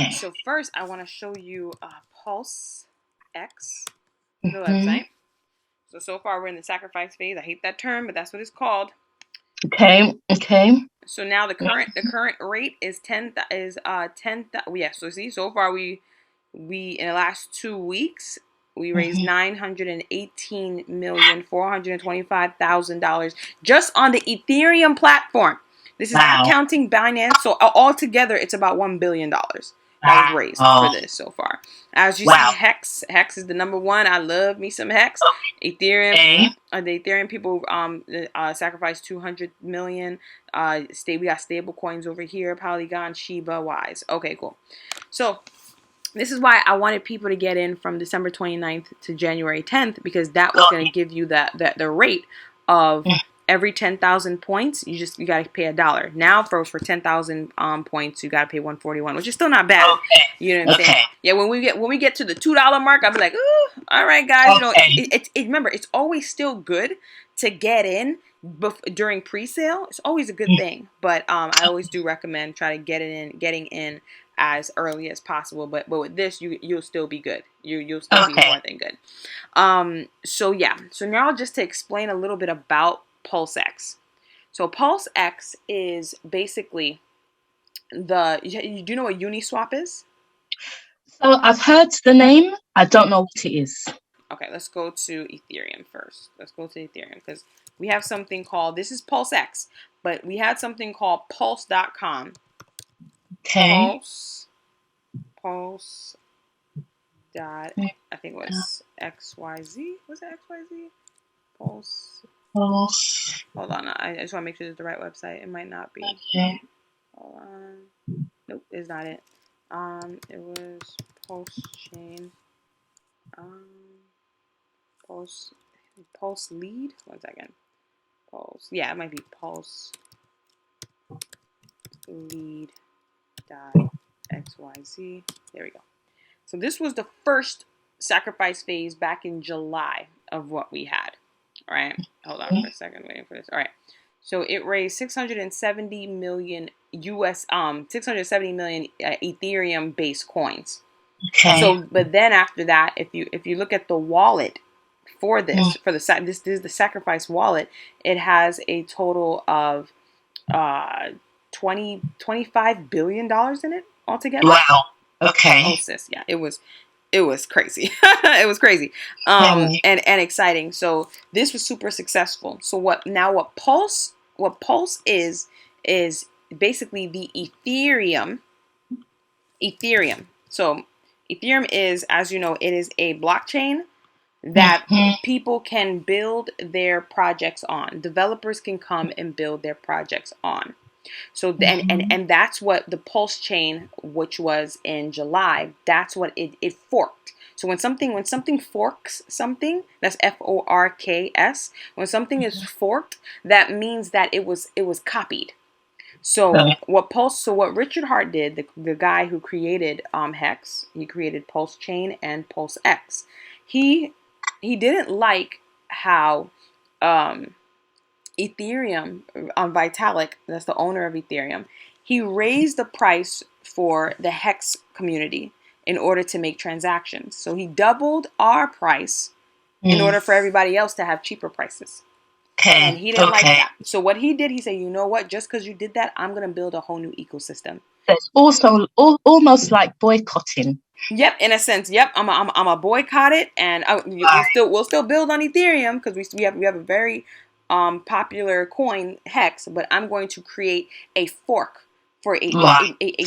Okay. So first, I want to show you Pulse X, the website. So far we're in the sacrifice phase. I hate that term, but that's what it's called. Okay. So now the current rate is 10 yeah. So see, so far we in the last 2 weeks we raised $918,425,000 just on the Ethereum platform. This is not counting Binance. So altogether, it's about $1 billion that was raised for this so far. As you see, Hex is the number one. I love me some Hex. Ethereum, the Ethereum people sacrificed 200 million. We got stable coins over here: Polygon, Shiba, Wise. Okay, cool. So this is why I wanted people to get in from December 29th to January 10th, because that was going to give you the rate of every 10,000 points. You got to pay $1. Now for 10,000 points, you got to pay 141, which is still not bad. You know what I'm saying? Yeah. When we get to the $2 mark, I'll be like, ooh, all right, guys. You know, remember, it's always still good to get in during pre-sale. It's always a good thing, but I always do recommend getting in as early as possible, but with this you'll still be good. You'll still be more than good. So now just to explain a little bit about Pulsex. So Pulsex is basically you do know what Uniswap is? So I've heard the name. I don't know what it is. Okay, let's go to Ethereum first. Let's go to Ethereum because we have something called, this is Pulsex, but we had something called pulse.com. Okay. Pulse dot, I think it was XYZ. Was it XYZ? Pulse. Hold on. I just want to make sure it's the right website. It might not be. Okay. Hold on. Nope, it's not it. It was PulseChain. Pulse lead. 1 second. Pulse. Yeah, it might be Pulse lead dot XYZ. There we go. So this was the first sacrifice phase back in July of what we had. All right. Hold on for a second. Waiting for this. All right. So it raised 670 million Ethereum based coins. Okay. So, but then after that, if you look at the wallet for this, this is the sacrifice wallet, it has a total of $25 billion in it altogether. Wow. Okay. Oh, sis, yeah, it was crazy. It was crazy, and exciting. So this was super successful. So what Pulse is basically the Ethereum. So Ethereum is, as you know, it is a blockchain that people can build their projects on. Developers can come and build their projects on. So and that's what the Pulse chain, which was in July, that's what it forked. So when something forks something, that's FORKS. When something is forked, that means that it was copied. So what Richard Hart did, the guy who created Hex, he created PulseChain and Pulse X. He didn't like how Ethereum, Vitalik, that's the owner of Ethereum, he raised the price for the Hex community in order to make transactions. So he doubled our price in order for everybody else to have cheaper prices. And he didn't like that. So what he did, he said, you know what? Just because you did that, I'm going to build a whole new ecosystem. It's also almost like boycotting. Yep, in a sense. Yep, I'm a boycott it, and we'll still build on Ethereum because we have a very popular coin Hex, but I'm going to create a fork for a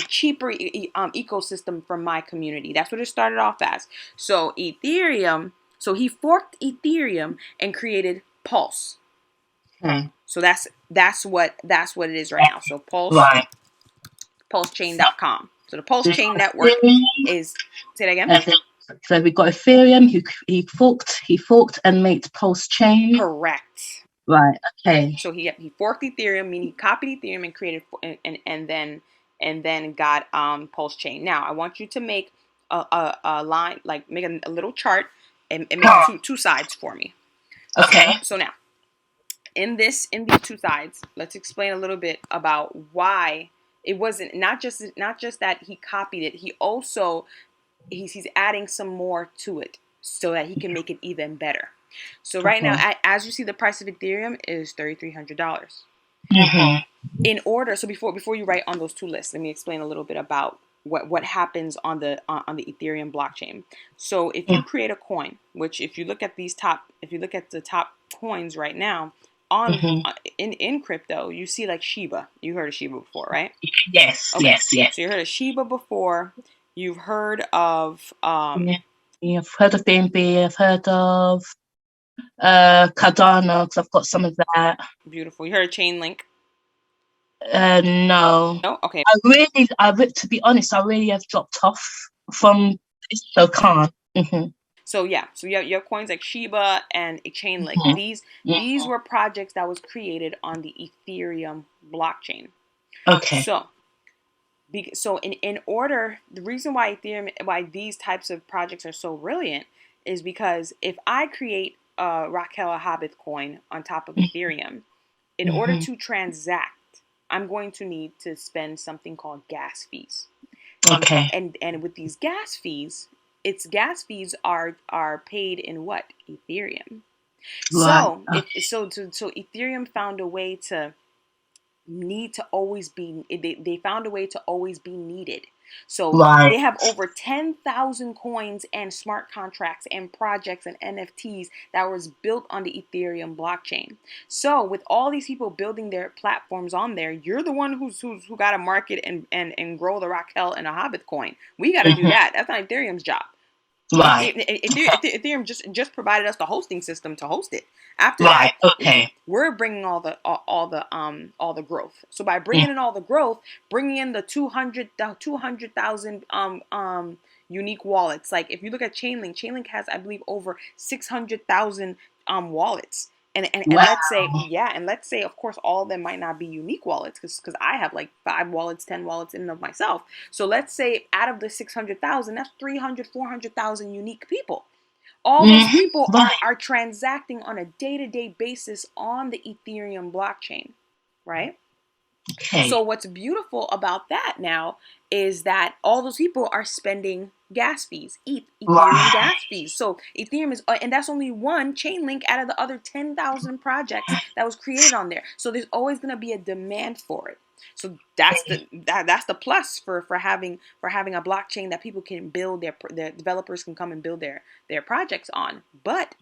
cheaper ecosystem for my community. That's what it started off as. So Ethereum, so he forked Ethereum and created Pulse. So that's what it is right now. So pulsechain.com. So the PulseChain network is, say that again. So we got Ethereum, he forked and made PulseChain. Correct. Right. Okay. So he forked Ethereum, meaning he copied Ethereum and created and then got PulseChain. Now I want you to make a line, like make a little chart and make two sides for me. Okay. So now in these two sides, let's explain a little bit about why It wasn't not just that he copied it. He also he's adding some more to it so that he can make it even better. So right now, as you see, the price of Ethereum is $3,300. In order, so before you write on those two lists, let me explain a little bit about what happens on the Ethereum blockchain. So if you create a coin, which if you look at the top coins right now on in crypto, you see like Shiba. You heard of Shiba before, right? Yes, okay. yes. So you heard of Shiba before. You've heard of I've heard of BNB. I've heard of Cardano because I've got some of that. Beautiful. You heard of Chainlink? No. No. Okay. To be honest, I really have dropped off from this, so can't. So yeah, so you have coins like Shiba and Chainlink. These were projects that was created on the Ethereum blockchain. Okay. So in order, the reason why these types of projects are so brilliant is because if I create a Raquel Habith coin on top of Ethereum, in order to transact, I'm going to need to spend something called gas fees. Okay. And with these gas fees, gas fees are paid in what? Ethereum. Right. So Ethereum found a way to always be needed. So they have over 10,000 coins and smart contracts and projects and NFTs that was built on the Ethereum blockchain. So with all these people building their platforms on there, you're the one who got to market and grow the Raquel and a Hobbit coin. We got to do that. That's not Ethereum's job. Right. Ethereum just provided us the hosting system to host it. After that, we're bringing all the growth. So by bringing in all the growth, bringing in the 200,000 unique wallets. Like if you look at Chainlink has, I believe, over 600,000 wallets. And let's say, of course, all of them might not be unique wallets because I have like 5 wallets, 10 wallets in and of myself. So let's say out of the 600,000, that's 300, 400,000 unique people. All those people are transacting on a day-to-day basis on the Ethereum blockchain, right? Okay. So what's beautiful about that now is that all those people are spending gas fees, Ethereum gas fees. So Ethereum is, and that's only one Chainlink out of the other 10,000 projects that was created on there. So there's always going to be a demand for it. So that's the plus for having a blockchain that people can build their developers can come and build their projects on. But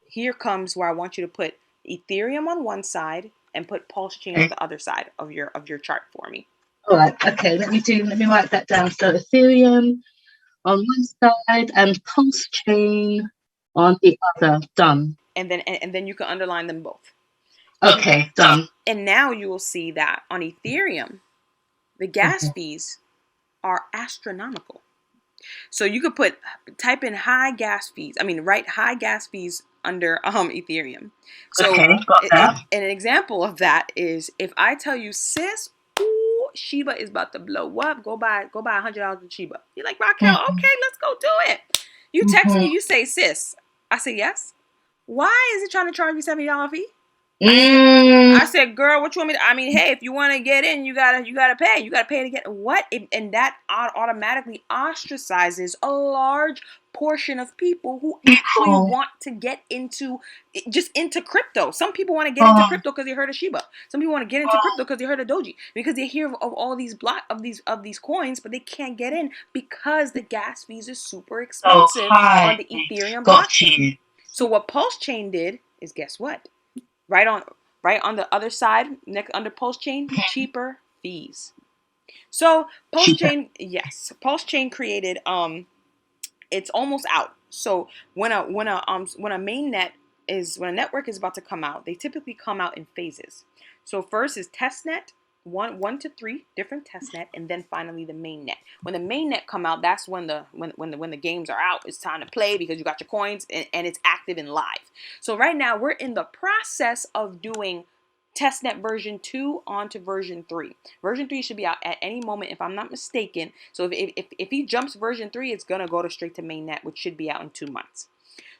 here comes where I want you to put Ethereum on one side and put PulseChain on the other side of your chart for me. All right. Okay. Let me write that down. So Ethereum on one side and PulseChain on the other. Done. And then you can underline them both. Okay. Done. And now you will see that on Ethereum, the gas fees are astronomical. So you could type in high gas fees. Write high gas fees under Ethereum. So and an example of that is if I tell you, sis, ooh, Shiba is about to blow up. Go buy $100 of Shiba. You're like, Raquel, okay, let's go do it. You text me, you say, sis. I say yes. Why is it trying to charge me $70 fee? I said, girl, what you want me to? Hey, if you want to get in, you gotta pay. You gotta pay to get what? And that automatically ostracizes a large portion of people who actually want to get into crypto. Some people want to get into crypto because they heard of Shiba. Some people want to get into crypto because they heard of Doji, because they hear of all these these coins, but they can't get in because the gas fees are super expensive on the Ethereum blockchain. So what PulseChain did is, guess what? Right on the other side, under PulseChain, cheaper fees. So PulseChain created it's almost out. So when a network is about to come out, they typically come out in phases. So first is testnet, 1 to 3 different testnet, and then finally the mainnet. When the mainnet come out, that's when the games are out. It's time to play because you got your coins and it's active and live. So right now we're in the process of doing testnet version 2 onto version 3. Version 3 should be out at any moment, if I'm not mistaken. So if he jumps version 3, it's gonna go straight to mainnet, which should be out in 2 months.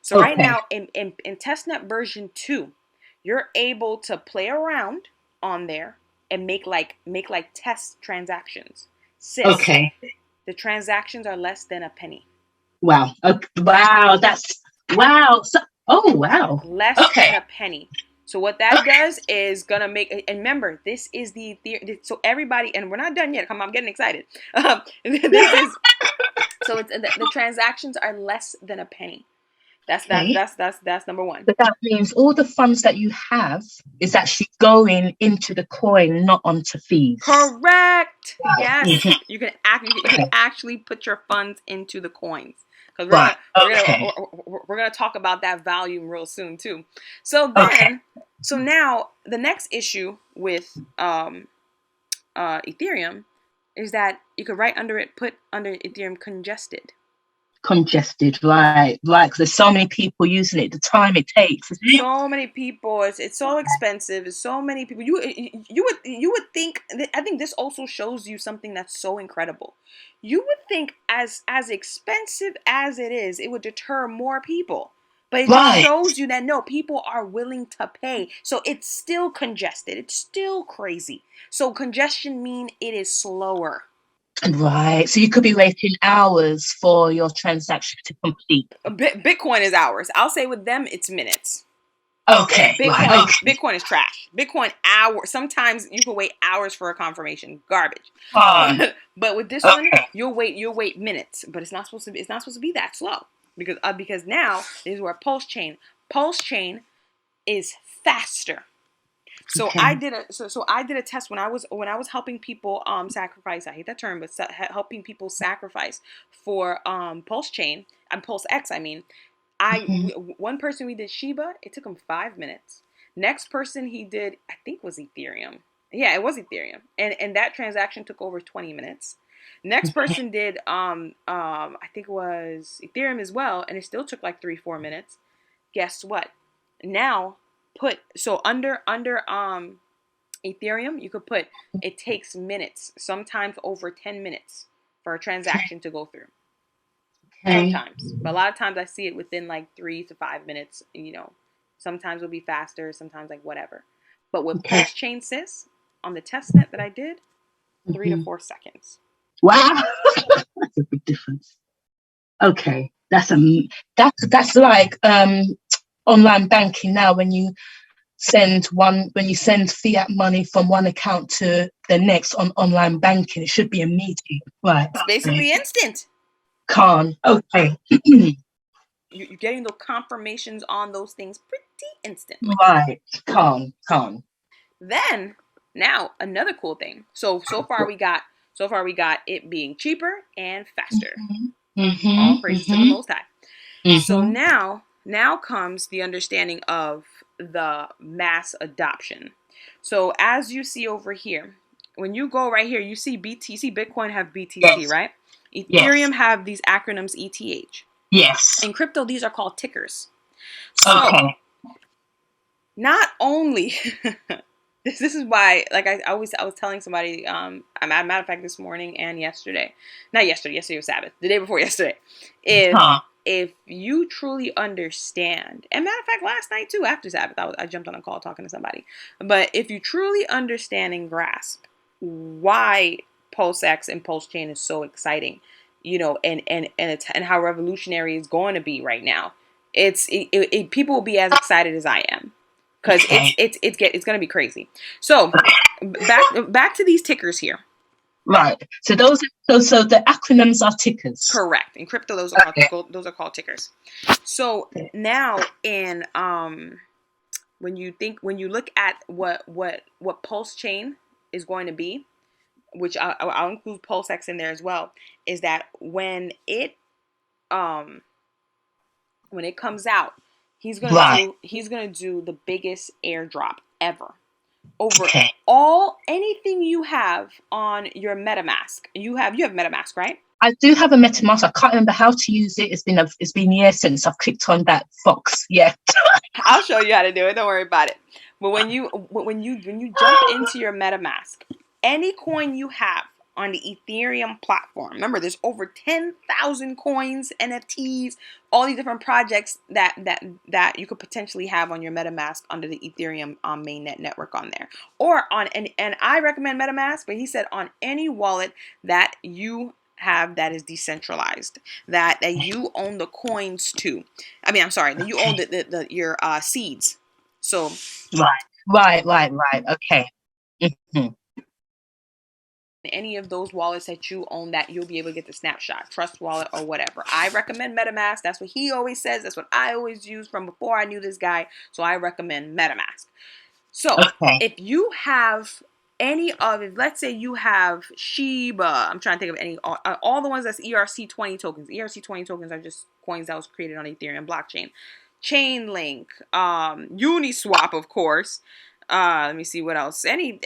So right now in testnet version 2, you're able to play around on there and make like test transactions. Sis, Okay. the transactions are less than a penny. Wow. Okay. Wow. Wow. So, oh, wow. Less than a penny. So what that does is gonna make, and remember, this is so everybody, and we're not done yet. Come on, I'm getting excited. This is, so it's the transactions are less than a penny. That's number one. But that means all the funds that you have is actually going into the coin, not onto fees. Correct. Wow. Yes. You can actually put your funds into the coins. Because we're gonna talk about that volume real soon too. So then, so now the next issue with Ethereum is that you could put under Ethereum congested. Congested, right, because there's so many people using it. The time it takes. So many people. It's so expensive. It's so many people. You would think. I think this also shows you something that's so incredible. You would think as expensive as it is, it would deter more people. But it just shows you that no, people are willing to pay. So it's still congested. It's still crazy. So congestion means it is slower. Right. So you could be waiting hours for your transaction to complete. Bitcoin is hours. I'll say with them, it's minutes. Okay. Bitcoin is trash. Bitcoin hours. Sometimes you can wait hours for a confirmation. Garbage. But with this one, you'll wait minutes. But it's not supposed to be that slow because now this is where PulseChain is faster. So I did a test when I was helping people sacrifice. I hate that term, but helping people sacrifice for PulseChain and Pulse X. I mean, one person we did Shiba. It took him 5 minutes. Next person he did, I think, was Ethereum. Yeah, it was Ethereum, and that transaction took over 20 minutes. Next person did I think it was Ethereum as well, and it still took like 3-4 minutes. Guess what? Now under Ethereum, you could put it takes minutes, sometimes over 10 minutes for a transaction to go through. Sometimes, but a lot of times I see it within like 3 to 5 minutes. Sometimes it'll be faster, sometimes like whatever. But with PulseChain, sis, on the testnet that I did, 3 to 4 seconds. Wow, that's a big difference. Okay, that's like online banking now. When you send fiat money from one account to the next on online banking, it should be immediate. Right, it's basically instant. Okay. You're getting the confirmations on those things pretty instantly. Right, calm. Then now another cool thing. So far we got it being cheaper and faster. All praise to the Most High. So now comes the understanding of the mass adoption. So as you see over here, when you go right here, you see BTC, Bitcoin have BTC, right? Ethereum have these acronyms ETH. Yes. In crypto, these are called tickers. So not only this is why, like I was telling somebody, matter of fact, this morning and yesterday was Sabbath, the day before yesterday, if you truly understand, and matter of fact, last night too, after Sabbath, I jumped on a call talking to somebody, but if you truly understand and grasp why Pulsex and PulseChain is so exciting, and how revolutionary it's going to be right now, people will be as excited as I am. Because it's going to be crazy. So back to these tickers here. Right. So so the acronyms are tickers. Correct. In crypto, those are called tickers. So now in when you look at what PulseChain is going to be, which I'll include PulseX in there as well, is that when it comes out, he's gonna do the biggest airdrop ever over anything you have on your MetaMask. You have MetaMask, right? I do have a MetaMask. I can't remember how to use it. It's been years since I've clicked on that box. Yeah. I'll show you how to do it. Don't worry about it. But when you jump into your MetaMask, any coin you have on the Ethereum platform. Remember, there's over 10,000 coins, NFTs, all these different projects that you could potentially have on your MetaMask under the Ethereum mainnet network on there. Or on, and I recommend MetaMask, but he said on any wallet that you have that is decentralized, that you own the coins to. I mean, I'm sorry, that you own your seeds. So right. Okay. Mm-hmm. Any of those wallets that you own, that you'll be able to get the snapshot, Trust Wallet or whatever. I recommend MetaMask. That's what he always says. That's what I always use from before I knew this guy. So I recommend MetaMask. So if you have any of, let's say you have Shiba, I'm trying to think of any, all the ones that's ERC20 tokens. ERC20 tokens are just coins that was created on Ethereum blockchain. Chainlink, Uniswap, of course. Let me see what else. Let me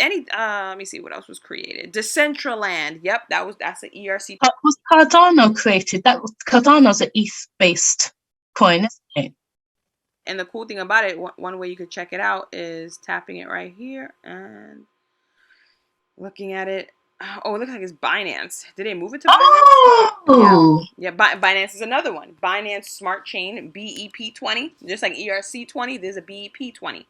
see what else was created. Decentraland. Yep, that's an ERC. Was Cardano created? Cardano's an ETH-based coin, isn't it? And the cool thing about it, one way you could check it out is tapping it right here and looking at it. Oh, it looks like it's Binance. Did they move it to Binance? Oh! Yeah, Binance is another one. Binance Smart Chain, BEP20. Just like ERC20, there's a BEP20.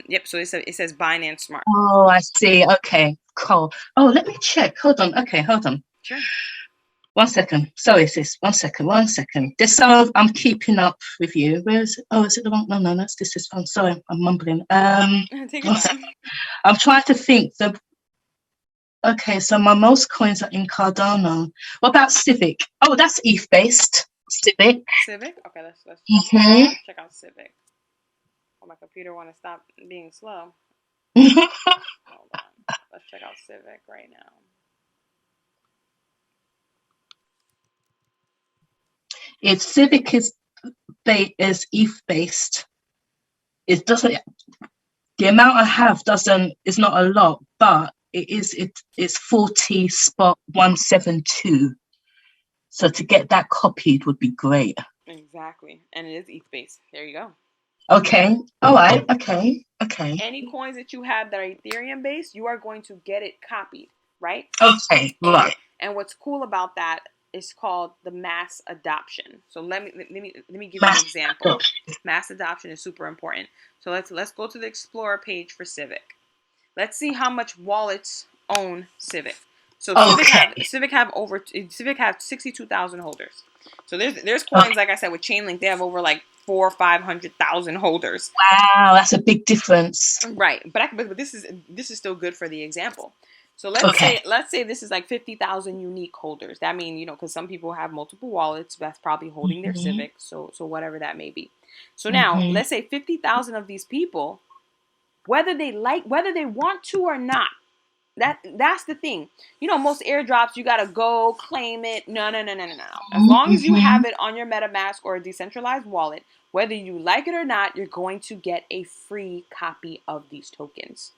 Yep, so it says Binance Smart. Oh, I see. Okay, cool. Oh, let me check. Hold on. Okay, hold on. Sure. 1 second. Sorry, sis. 1 second. This, so I'm keeping up with you. Where is it? Oh, is it the wrong? No, this is fun. Sorry, I'm mumbling. Take your time. I'm trying to think. Okay, so my most coins are in Cardano. What about Civic? Oh, that's ETH based. Civic. Okay, let's check out Civic. Oh, my computer want to stop being slow. Hold on. Let's check out Civic right now. Civic is ETH based. It doesn't. The amount I have is not a lot, but it's 40.172. So to get that copied would be great. Exactly, and it is ETH based. There you go. Okay. All right. Okay. Any coins that you have that are Ethereum based, you are going to get it copied, right? Okay. Right. And what's cool about that is called the mass adoption. So let me give you an example. Mass adoption is super important. So let's go to the Explorer page for Civic. Let's see how much wallets own Civic. So Civic have 62,000 holders. So there's coins, like I said, with Chainlink, they have over like 400,000 or 500,000 holders. Wow, that's a big difference. Right, but this is still good for the example. So let's say this is like 50,000 unique holders. That means, because some people have multiple wallets, that's probably holding their Civic. So whatever that may be. So now let's say 50,000 of these people, whether they want to or not. That's the thing. Most airdrops, you gotta go claim it. No. As long as you have it on your MetaMask or a decentralized wallet, whether you like it or not, you're going to get a free copy of these tokens.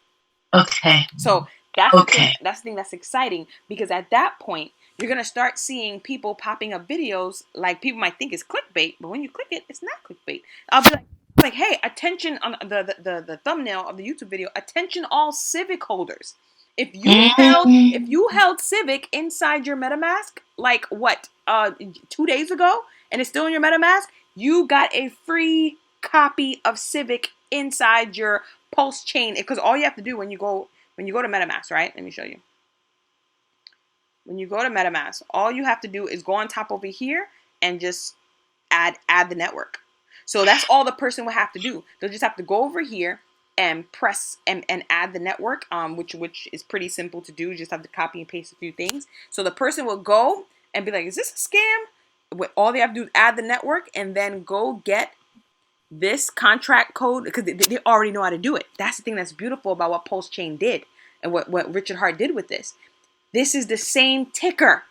Okay. So that's the thing. That's the thing that's exciting, because at that point, you're gonna start seeing people popping up videos like people might think is clickbait, but when you click it, it's not clickbait. I'll be like, hey, attention on the thumbnail of the YouTube video. Attention, all Civic holders. If you held Civic inside your MetaMask, like 2 days ago, and it's still in your MetaMask, you got a free copy of Civic inside your PulseChain. Because all you have to do when you go to MetaMask, right? Let me show you. When you go to MetaMask, all you have to do is go on top over here and just add the network. So that's all the person will have to do. They'll just have to go over here and press and add the network, which is pretty simple to do. You just have to copy and paste a few things. So the person will go and be like, is this a scam? All they have to do is add the network and then go get this contract code, because they already know how to do it. That's the thing that's beautiful about what PulseChain did and what Richard Hart did with this. This is the same ticker.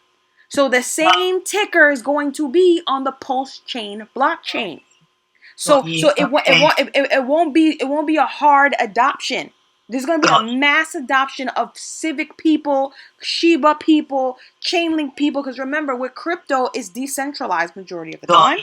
So the same ticker is going to be on the PulseChain blockchain. So it won't be a hard adoption. There's going to be a mass adoption of Civic people, Shiba people, Chainlink people. Because remember, with crypto, it's decentralized majority of the time.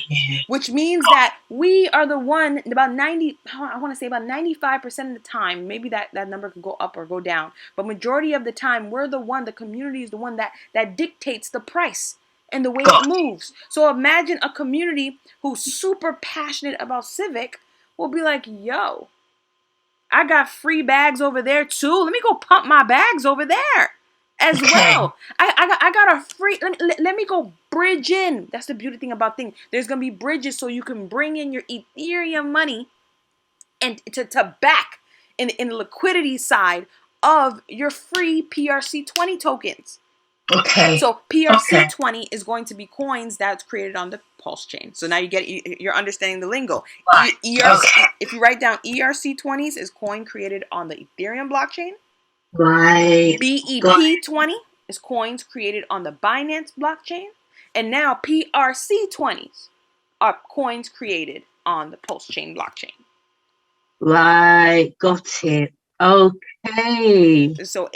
Which means that we are the one, about 95% of the time, maybe that number could go up or go down. But majority of the time, we're the one, the community is the one that dictates the price and the way it moves. So imagine a community who's super passionate about Civic will be like, yo, I got free bags over there too. Let me go pump my bags over there as well. I got a free, let me go bridge in. That's the beauty thing about things. There's going to be bridges so you can bring in your Ethereum money and to back in the liquidity side of your free PRC20 tokens. Okay. So PRC20 is going to be coins that's created on the Pulse chain. So now you're understanding the lingo. Right. If you write down ERC20s is coin created on the Ethereum blockchain. Right. BEP20 is coins created on the Binance blockchain. And now PRC20s are coins created on the PulseChain blockchain. Right. Got it. Okay. So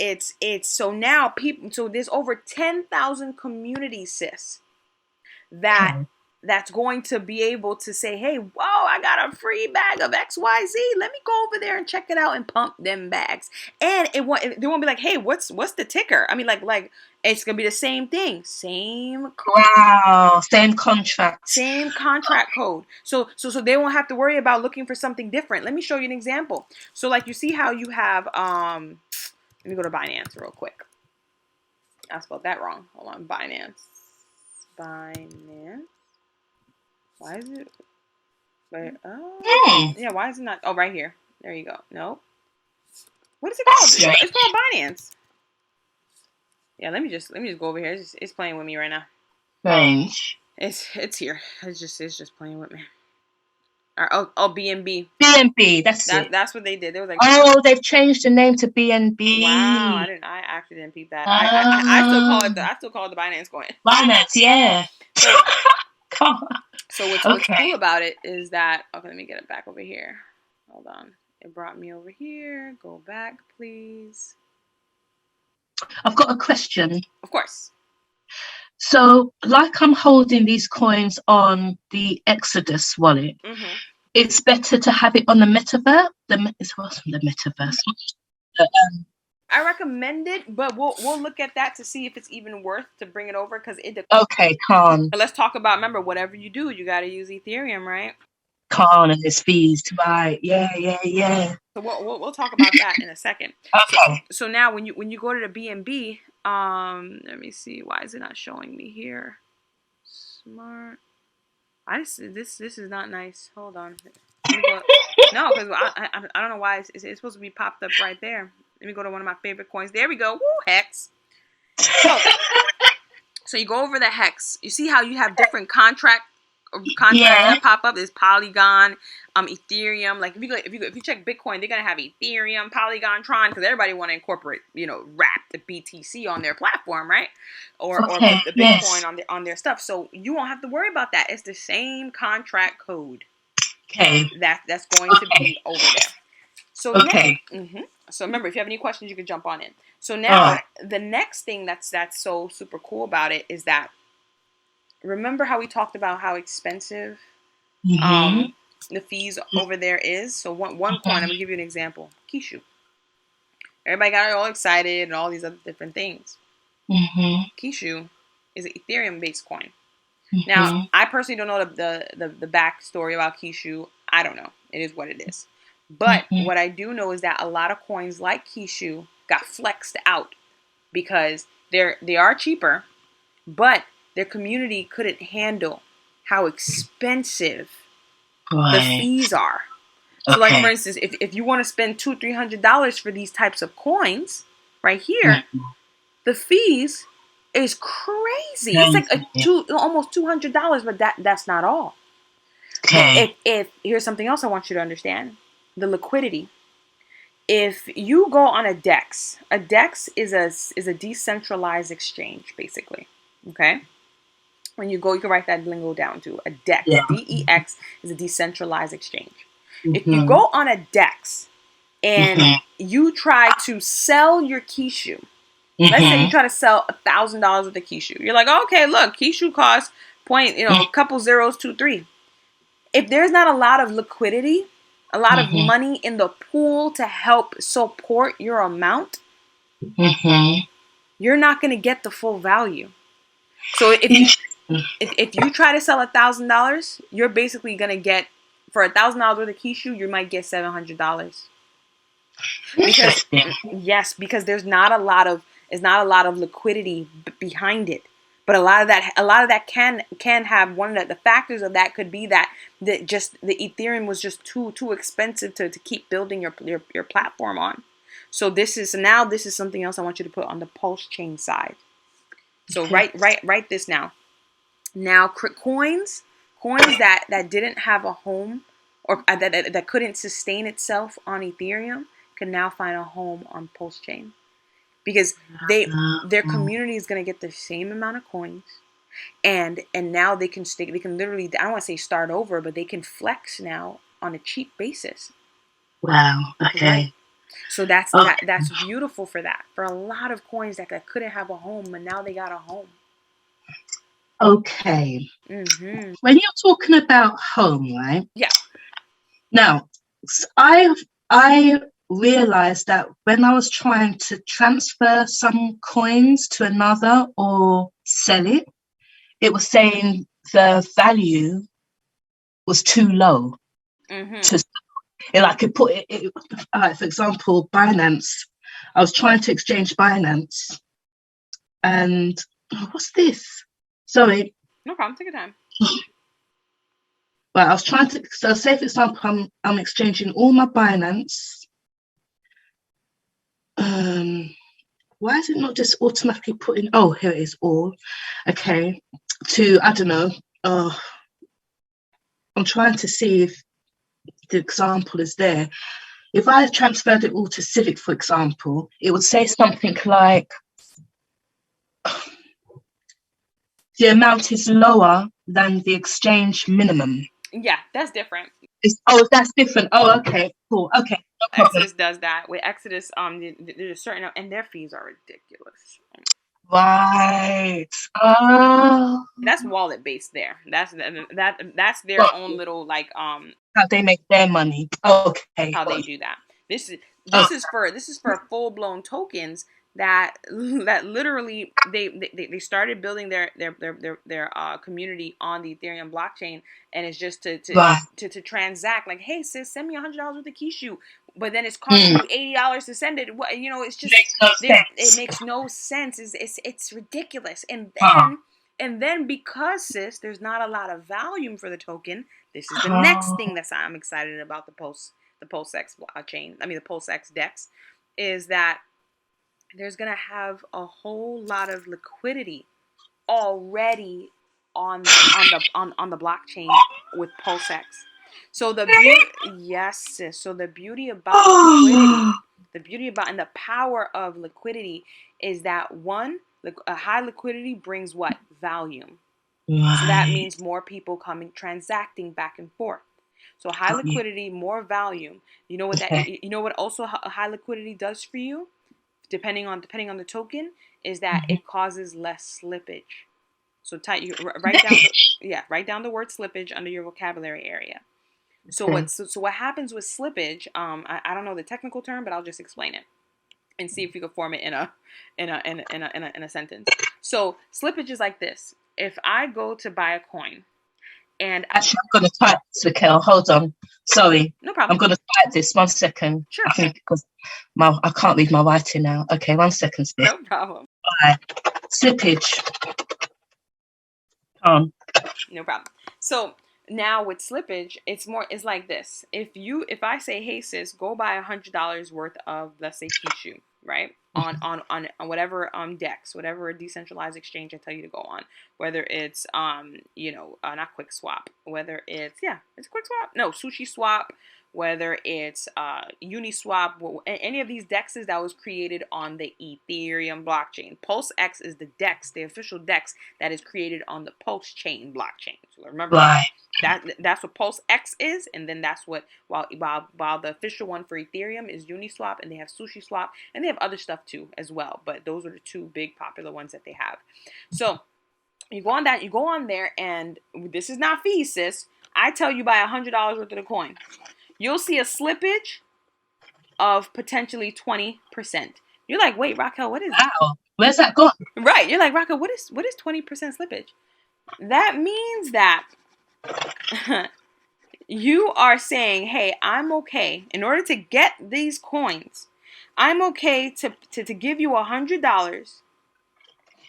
so now people, so there's over 10,000 communities, sis, that's going to be able to say, hey, whoa, I got a free bag of XYZ. Let me go over there and check it out and pump them bags. And they won't be like, hey, what's the ticker? I mean, like it's gonna be the same thing, same contract code. So they won't have to worry about looking for something different. Let me show you an example. So like you see how you have let me go to Binance real quick. I spelled that wrong. Hold on, Binance. Why is it? Wait, yeah. Why is it not? Oh, right here. There you go. Nope. What is it called? It's called Binance. Yeah. Let me just go over here. It's playing with me right now. Strange. It's here. It's just playing with me. Oh, BNB. BNB. That's it. That's what they did. They was like, oh, they've changed the name to BNB. Wow. I actually didn't peep that. I still call it the Binance coin. Binance. Yeah. So what's cool about it is that, okay, let me get it back over here. Hold on. It brought me over here. Go back, please. I've got a question. Of course. So, like I'm holding these coins on the Exodus wallet, it's better to have it on the metaverse. The metaverse. I recommend it, but we'll look at that to see if it's even worth to bring it over because it. Okay, Khan. But let's talk about. Remember, whatever you do, you got to use Ethereum, right? Khan and his fees, right? Yeah. So we'll talk about that in a second. Okay. So now when you go to the BNB, let me see. Why is it not showing me here? Smart. This is not nice. Hold on. No, because I don't know why it's supposed to be popped up right there. Let me go to one of my favorite coins. There we go. Woo, Hex. So you go over the Hex. You see how you have different contracts that pop up. There's Polygon, Ethereum. Like if you check Bitcoin, they're gonna have Ethereum, Polygon, Tron, because everybody want to incorporate, wrap the BTC on their platform, right? Or put the Bitcoin on their stuff. So you won't have to worry about that. It's the same contract code. Okay. That's going to be over there. So So remember, if you have any questions, you can jump on in. So now the next thing that's so super cool about it is that, remember how we talked about how expensive the fees over there is? So one coin, I'm going to give you an example. Kishu. Everybody got all excited and all these other different things. Kishu is an Ethereum-based coin. Now, I personally don't know the backstory about Kishu. I don't know. It is what it is. But what I do know is that a lot of coins like Kishu got flexed out because they are cheaper, but their community couldn't handle how expensive the fees are. So like, for instance, if you want to spend $200-$300 for these types of coins right here, the fees is crazy. It's like almost $200, but that's not all. If here's something else I want you to understand. The liquidity. If you go on a DEX is a decentralized exchange, basically. Okay? When you go, you can write that lingo down too. A DEX, DEX is a decentralized exchange. If you go on a DEX and you try to sell your kishu. Let's say you try to sell $1,000 with a kishu. You're like, okay, look, kishu costs a couple zeros, 2, 3. If there's not a lot of liquidity, a lot of money in the pool to help support your amount, you're not going to get the full value. So if you try to sell $1,000, you're basically going to get, for $1,000 worth of kishu, you might get $700. Because there's not a lot of liquidity behind it. But a lot of that can have, one of the factors of that could be that just the Ethereum was just too expensive to keep building your platform on. So this is something else I want you to put on the PulseChain side. So write this now. Now coins that didn't have a home, or that couldn't sustain itself on Ethereum, can now find a home on PulseChain, because their community is going to get the same amount of coins, and now they can literally, I don't want to say start over, but they can flex now on a cheap basis. Wow. Okay. Right? So that's beautiful for a lot of coins that couldn't have a home, and now they got a home. Okay. When you're talking about home, right? Yeah. Now, I realized that when I was trying to transfer some coins to another or sell it, it was saying the value was too low. Like it put it for example, Binance. I was trying to exchange Binance, and what's this? Sorry. No problem. Take your time. But I was trying to. So, say for example, I'm exchanging all my Binance. Why is it not just automatically putting? Oh, here it is. All okay. To, I don't know. I'm trying to see if the example is there. If I transferred it all to Civic, for example, it would say something like the amount is lower than the exchange minimum. Yeah, that's different. That's different. Oh, okay, cool. Okay, no problem. Exodus does that. With Exodus, there's a certain, and their fees are ridiculous. Right. Oh. That's wallet based there. That's their own little how they make their money. Okay. How they do that. This is for full blown tokens that literally they started building their community on the Ethereum blockchain, and it's just to transact, like, hey sis, send me $100 with the kishu, but then it's costing you $80 to send it. It's just it makes no sense. It's ridiculous. And then because, sis, there's not a lot of volume for the token, this is the next thing that I'm excited about the PulseX chain. I mean the PulseX DEX, is that there's gonna have a whole lot of liquidity already on the blockchain with PulseX. So the beauty about liquidity, and the power of liquidity is that, one, a high liquidity brings what? Volume. Right. So that means more people transacting back and forth. So high liquidity, more volume. You know what also high liquidity does for you, depending on the token, is that it causes less slippage. So write down the word slippage under your vocabulary area. So what happens with slippage? I don't know the technical term, but I'll just explain it and see if we can form it in a sentence. So slippage is like this. If I go to buy a coin, and actually, I'm going to type this, Raquel. Hold on. Sorry. No problem. I'm going to type this. 1 second. Sure. I think because I can't read my writing now. Okay, 1 second. Sis. No problem. All right. Slippage. No problem. So now with slippage, it's like this. If I say, hey sis, go buy $100 worth of, let's say, kishu, right? On whatever DEX, whatever decentralized exchange I tell you to go on, whether it's not Quick Swap, whether it's Quick Swap, no, Sushi Swap, whether it's Uniswap, any of these DEXs that was created on the Ethereum blockchain. PulseX is the DEX, the official DEX that is created on the PulseChain blockchain. So remember, That's what Pulse X is, and then that's what while the official one for Ethereum is Uniswap, and they have SushiSwap, and they have other stuff too as well. But those are the two big popular ones that they have. So you go on there, and this is not fees, sis. I tell you, buy $100 worth of the coin, you'll see a slippage of potentially 20%. You're like, wait, Raquel, what is that? Wow, where's that gone? Right, you're like, Raquel, what is 20% slippage? That means that you are saying, hey, I'm okay. In order to get these coins, I'm okay to give you $100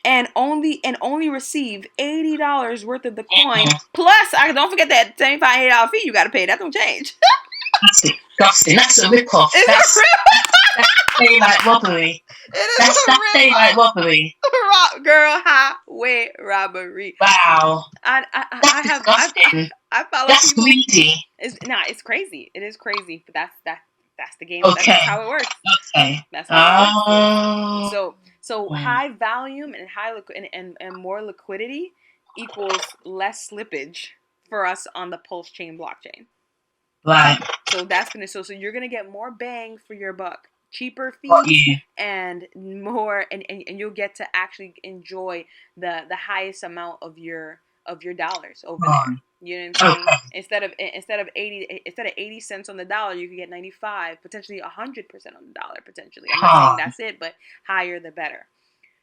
and only receive $80 worth of the coin. Plus, don't forget that $75 fee you got to pay. That don't change. That's disgusting. That's a rip-off. That's daylight robbery. That's daylight robbery. Girl, highway robbery. Wow. That's disgusting. I follow. That's greedy. It's crazy. It is crazy, but that's the game. Okay. That's how it works. Okay. That's how it works. So wow. High volume and and more liquidity equals less slippage for us on the PulseChain blockchain. Right. So so you're gonna get more bang for your buck, cheaper fees, and more, and you'll get to actually enjoy the highest amount of your dollars over there. You know what I'm saying? Okay. Instead of 80 cents on the dollar, you can get 95, potentially 100% on the dollar, potentially. I'm not saying that's it, but higher the better.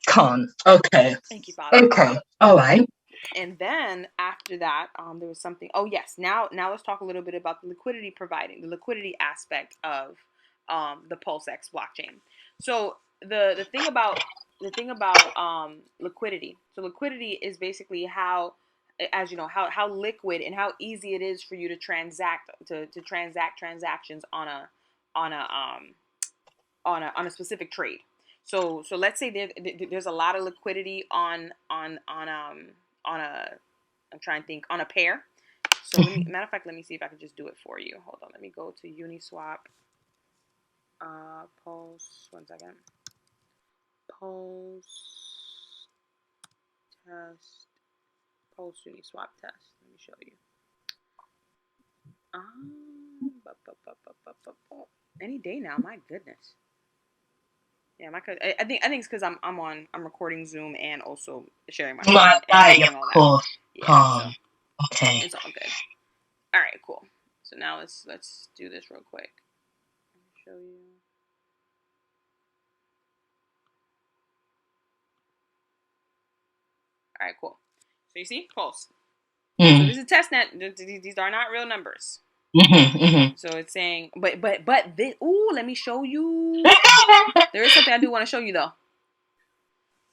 Okay. Thank you, Father. Okay. All right. And then after that, there was something. Oh yes, now let's talk a little bit about the liquidity aspect of the PulseX blockchain. So the thing about liquidity. So liquidity is basically how, as you know, how liquid and how easy it is for you to transact transactions on a specific trade. So let's say there's a lot of liquidity on a pair. So matter of fact, let me see if I can just do it for you. Hold on, let me go to Uniswap. Pulse. 1 second. Pulse test. Pulse Uniswap test. Let me show you. Any day now. My goodness. Yeah, I think it's because I'm recording Zoom and also sharing my screen and all that. Yeah, so okay. It's all good. All right, cool. So now let's do this real quick. Let me show you. All right, cool. So you see, Pulse. So this is testnet. These are not real numbers. So it's saying, but this. Ooh, let me show you. There is something I do want to show you though.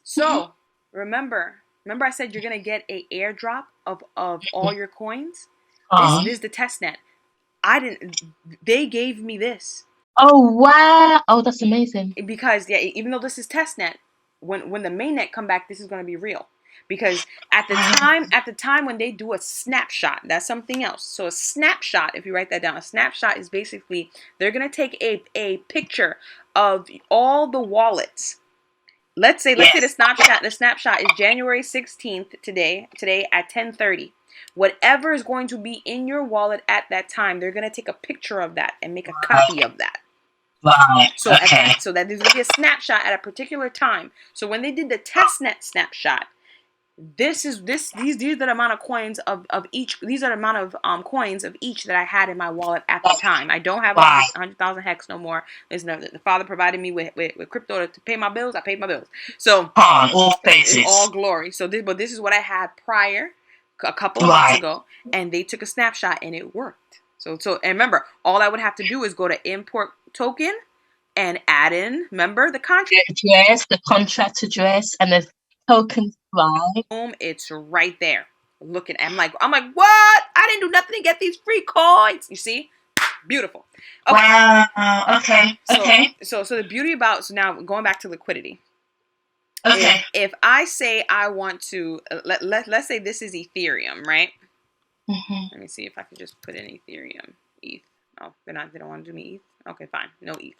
So remember I said you're gonna get a airdrop of all your coins. This is the testnet. They gave me this. Oh wow! Oh, that's amazing. Because even though this is testnet, when the mainnet come back, this is gonna be real. Because at the time when they do a snapshot, that's something else. So a snapshot, if you write that down, a snapshot is basically they're gonna take a picture of all the wallets. Let's say the snapshot is January 16th today at 10:30. Whatever is going to be in your wallet at that time, they're gonna take a picture of that and make a copy of that. Right. So that there's gonna be a snapshot at a particular time. So when they did the testnet snapshot, these are the amount of coins of each. These are the amount of coins of each that I had in my wallet at the time. I don't have 100,000 hex no more. The Father provided me with crypto to pay my bills. I paid my bills. So all faces. It's all glory. So this is what I had prior, a couple of months ago, and they took a snapshot and it worked. So and remember, all I would have to do is go to import token and add in. Remember the contract address, the contract address, and the token. Right. Boom, it's right there. Looking, I'm like, what? I didn't do nothing to get these free coins. You see? Beautiful. Okay. Wow. Okay. So the beauty about now going back to liquidity. Okay. If I say I want to let's say this is Ethereum, right? Let me see if I can just put in Ethereum. ETH. Oh, they don't want to do me ETH. Okay, fine. No ETH.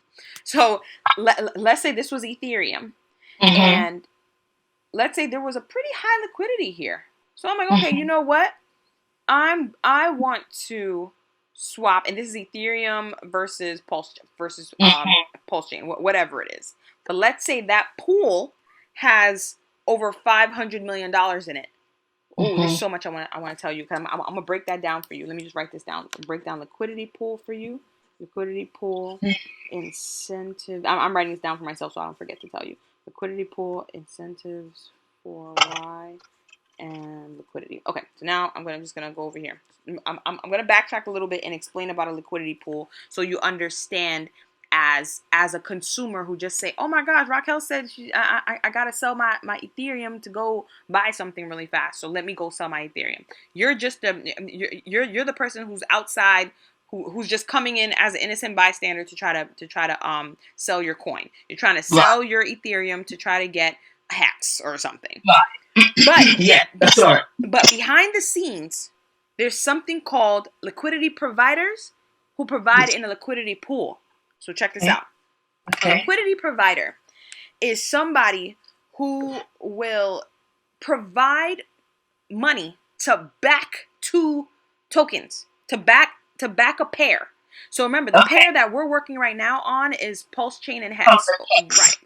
So let's say this was Ethereum, and let's say there was a pretty high liquidity here. So I'm like, okay, you know what? I want to swap, and this is Ethereum versus PulseChain, whatever it is. But let's say that pool has over $500 million in it. Oh, there's so much I want to tell you. I'm gonna break that down for you. Let me just write this down. Break down liquidity pool for you. Liquidity pool incentive. I'm writing this down for myself so I don't forget to tell you. Liquidity pool incentives for Y and liquidity. Okay, so now I'm just gonna go over here. I'm gonna backtrack a little bit and explain about a liquidity pool so you understand as a consumer who just say, oh my gosh, Raquel said I gotta sell my Ethereum to go buy something really fast, so let me go sell my Ethereum. You're just you're the person who's outside who's just coming in as an innocent bystander to try to sell your coin. You're trying to sell your Ethereum to try to get hacks or something. But yeah, that's right. But behind the scenes, there's something called liquidity providers who provide in a liquidity pool. So check this out. A liquidity provider is somebody who will provide money to back two tokens, to back a pair. So remember, the pair that we're working right now on is PulseChain and Hex,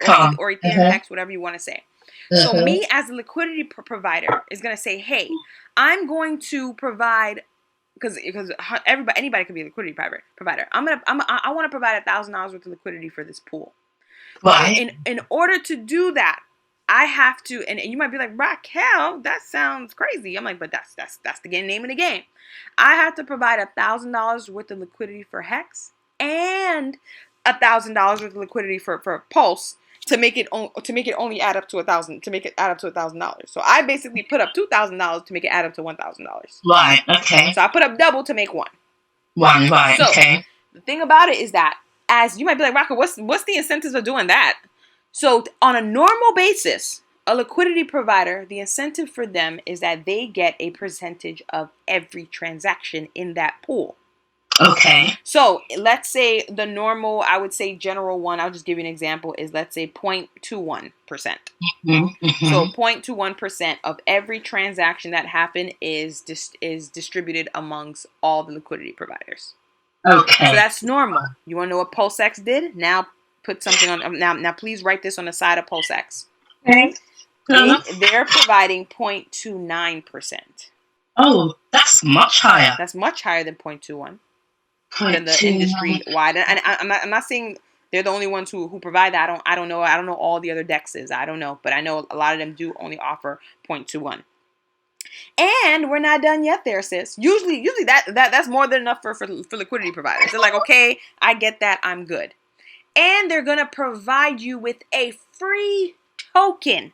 right? Or Ethereum Hex, whatever you want to say. So me as a liquidity provider is going to say, hey, I'm going to provide, because anybody could be a liquidity provider. I want to provide $1,000 worth of liquidity for this pool. Right. In order to do that, I have to, and you might be like, Raquel, that sounds crazy. I'm like, but that's the name of the game. I have to provide $1,000 worth of liquidity for Hex and $1,000 worth of liquidity for Pulse to make it only add up to $1,000, to make it add up to $1,000. So I basically put up $2,000 to make it add up to $1,000. Right. Okay. So I put up double to make one. Right. So, okay. The thing about it is that, as you might be like, Raquel, what's the incentives of doing that? So on a normal basis, a liquidity provider, the incentive for them is that they get a percentage of every transaction in that pool. Okay. So let's say the normal, I would say general one, I'll just give you an example, is let's say 0.21%. So 0.21% of every transaction that happened is distributed amongst all the liquidity providers. Okay. So that's normal. You want to know what Pulsex did? Now put something on. Now please write this on the side of Pulsex. Okay. They're providing 0.29%. Oh, that's much higher. That's much higher than 0.21. Than the industry wide. And I'm not saying they're the only ones who provide that. I don't know all the other dexes. I don't know, but I know a lot of them do only offer 0.21. And we're not done yet there, sis. Usually that's more than enough for liquidity providers. They're like, okay, I get that, I'm good. And they're gonna provide you with a free token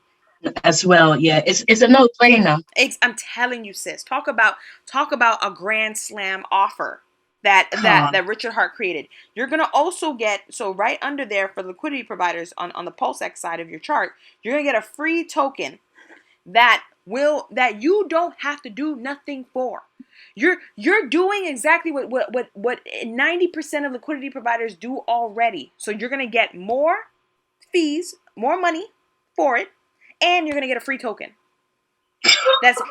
as well. Yeah, it's a no-brainer. I'm telling you, sis. Talk about a grand slam offer that Richard Hart created. You're gonna also get, so right under there for liquidity providers on the PulseX side of your chart, you're gonna get a free token that you don't have to do nothing for. You're doing exactly what 90% of liquidity providers do already. So you're gonna get more fees, more money for it, and you're gonna get a free token. That's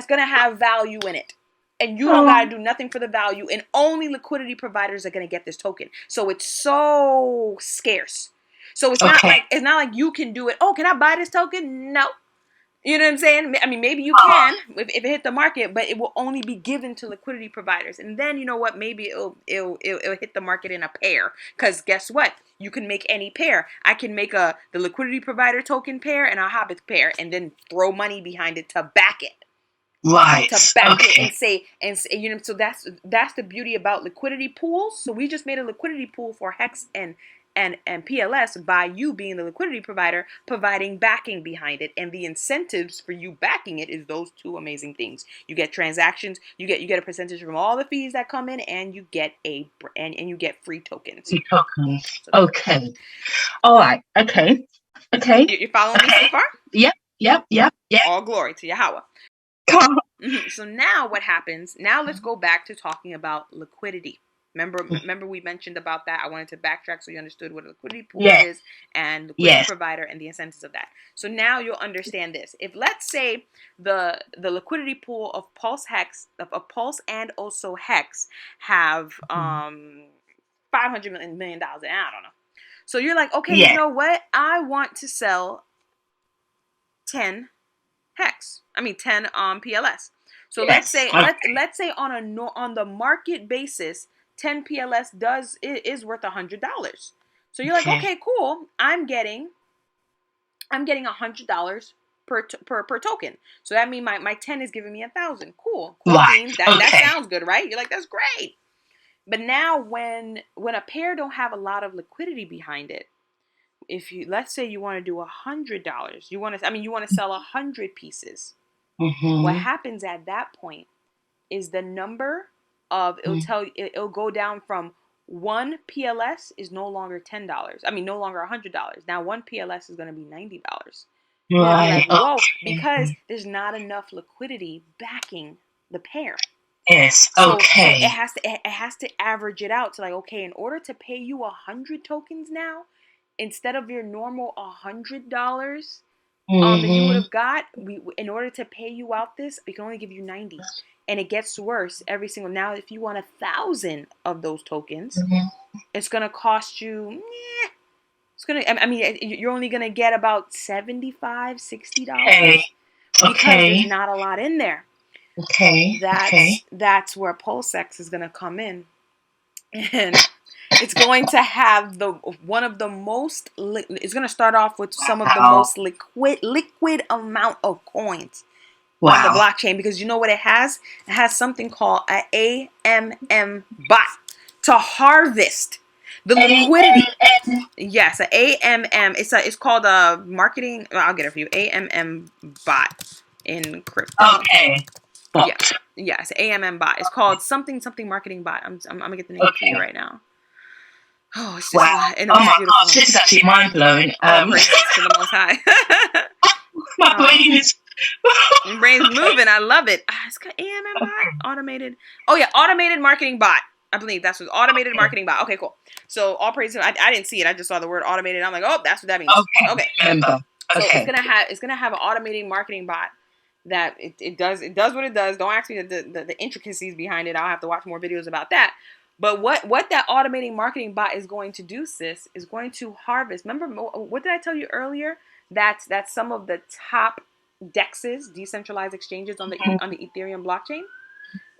gonna have value in it. And you don't gotta do nothing for the value, and only liquidity providers are gonna get this token. So it's so scarce. So it's not like you can do it. Oh, can I buy this token? No. You know what I'm saying? I mean, maybe you can if it hit the market, but it will only be given to liquidity providers. And then, you know what? Maybe it'll hit the market in a pair. Because guess what? You can make any pair. I can make the liquidity provider token pair and a Hobbit pair, and then throw money behind it to back it. Right. To back it and say, you know. So that's the beauty about liquidity pools. So we just made a liquidity pool for Hex and PLS by you being the liquidity provider, providing backing behind it, and the incentives for you backing it is those two amazing things. You get transactions, you get a percentage from all the fees that come in, and you get you get free tokens. Free tokens. Okay. All right. Okay. You're following me so far? Yep. All glory to Yahweh. So now what happens? Now let's go back to talking about liquidity. Remember we mentioned about that. I wanted to backtrack so you understood what a liquidity pool is and liquidity provider and the incentives of that. So now you'll understand this. If let's say the liquidity pool of Pulse Pulse and also Hex have $500 million, and I don't know. So you're like, okay, you know what? I want to sell 10 Hex. I mean 10 PLS. So let's say on the market basis, 10 PLS is worth $100. So you're like, okay, cool. I'm getting $100 per token. So that means my 10 is giving me 1,000. Cool. Right. That sounds good, right? You're like, that's great. But now when a pair don't have a lot of liquidity behind it, if you let's say you want to do $100, you want to sell 100 pieces. What happens at that point is the number of it'll go down from one PLS is no longer $10. I mean, no longer $100. Now one PLS is going to be $90. Right. Like, whoa, because there's not enough liquidity backing the pair. Yes. So it has to average it out to like, okay, in order to pay you 100 tokens now, instead of your normal $100 that you would have got, in order to pay you out this, we can only give you 90. And it gets worse every single. Now, if you want 1,000 of those tokens, it's gonna cost you. You're only gonna get about $75, $60 because there's not a lot in there. That's where Pulsex is gonna come in, and it's going to have it's going to start off with some of the most liquid amount of coins on the blockchain, because you know what it has? It has something called an AMM bot to harvest the liquidity. Yes, an AMM. It's called a marketing. I'll get it for you. AMM bot in crypto. Okay. Bot. Yes, AMM bot. It's called something marketing bot. I'm gonna get the name for you right now. Oh, it's just my gosh, this is actually mind blowing. Praises to the Most High. My brain's moving. I love it. It's got AMM bot, automated. Oh yeah, automated marketing bot. I believe that's what automated marketing bot. Okay, cool. So all praise. I didn't see it. I just saw the word automated. I'm like, oh, that's what that means. Okay. So it's gonna have an automated marketing bot that it does what it does. Don't ask me the intricacies behind it. I'll have to watch more videos about that. But what that automating marketing bot is going to do, sis, is going to harvest. Remember, what did I tell you earlier? That's some of the top DEXs, decentralized exchanges on the Ethereum blockchain.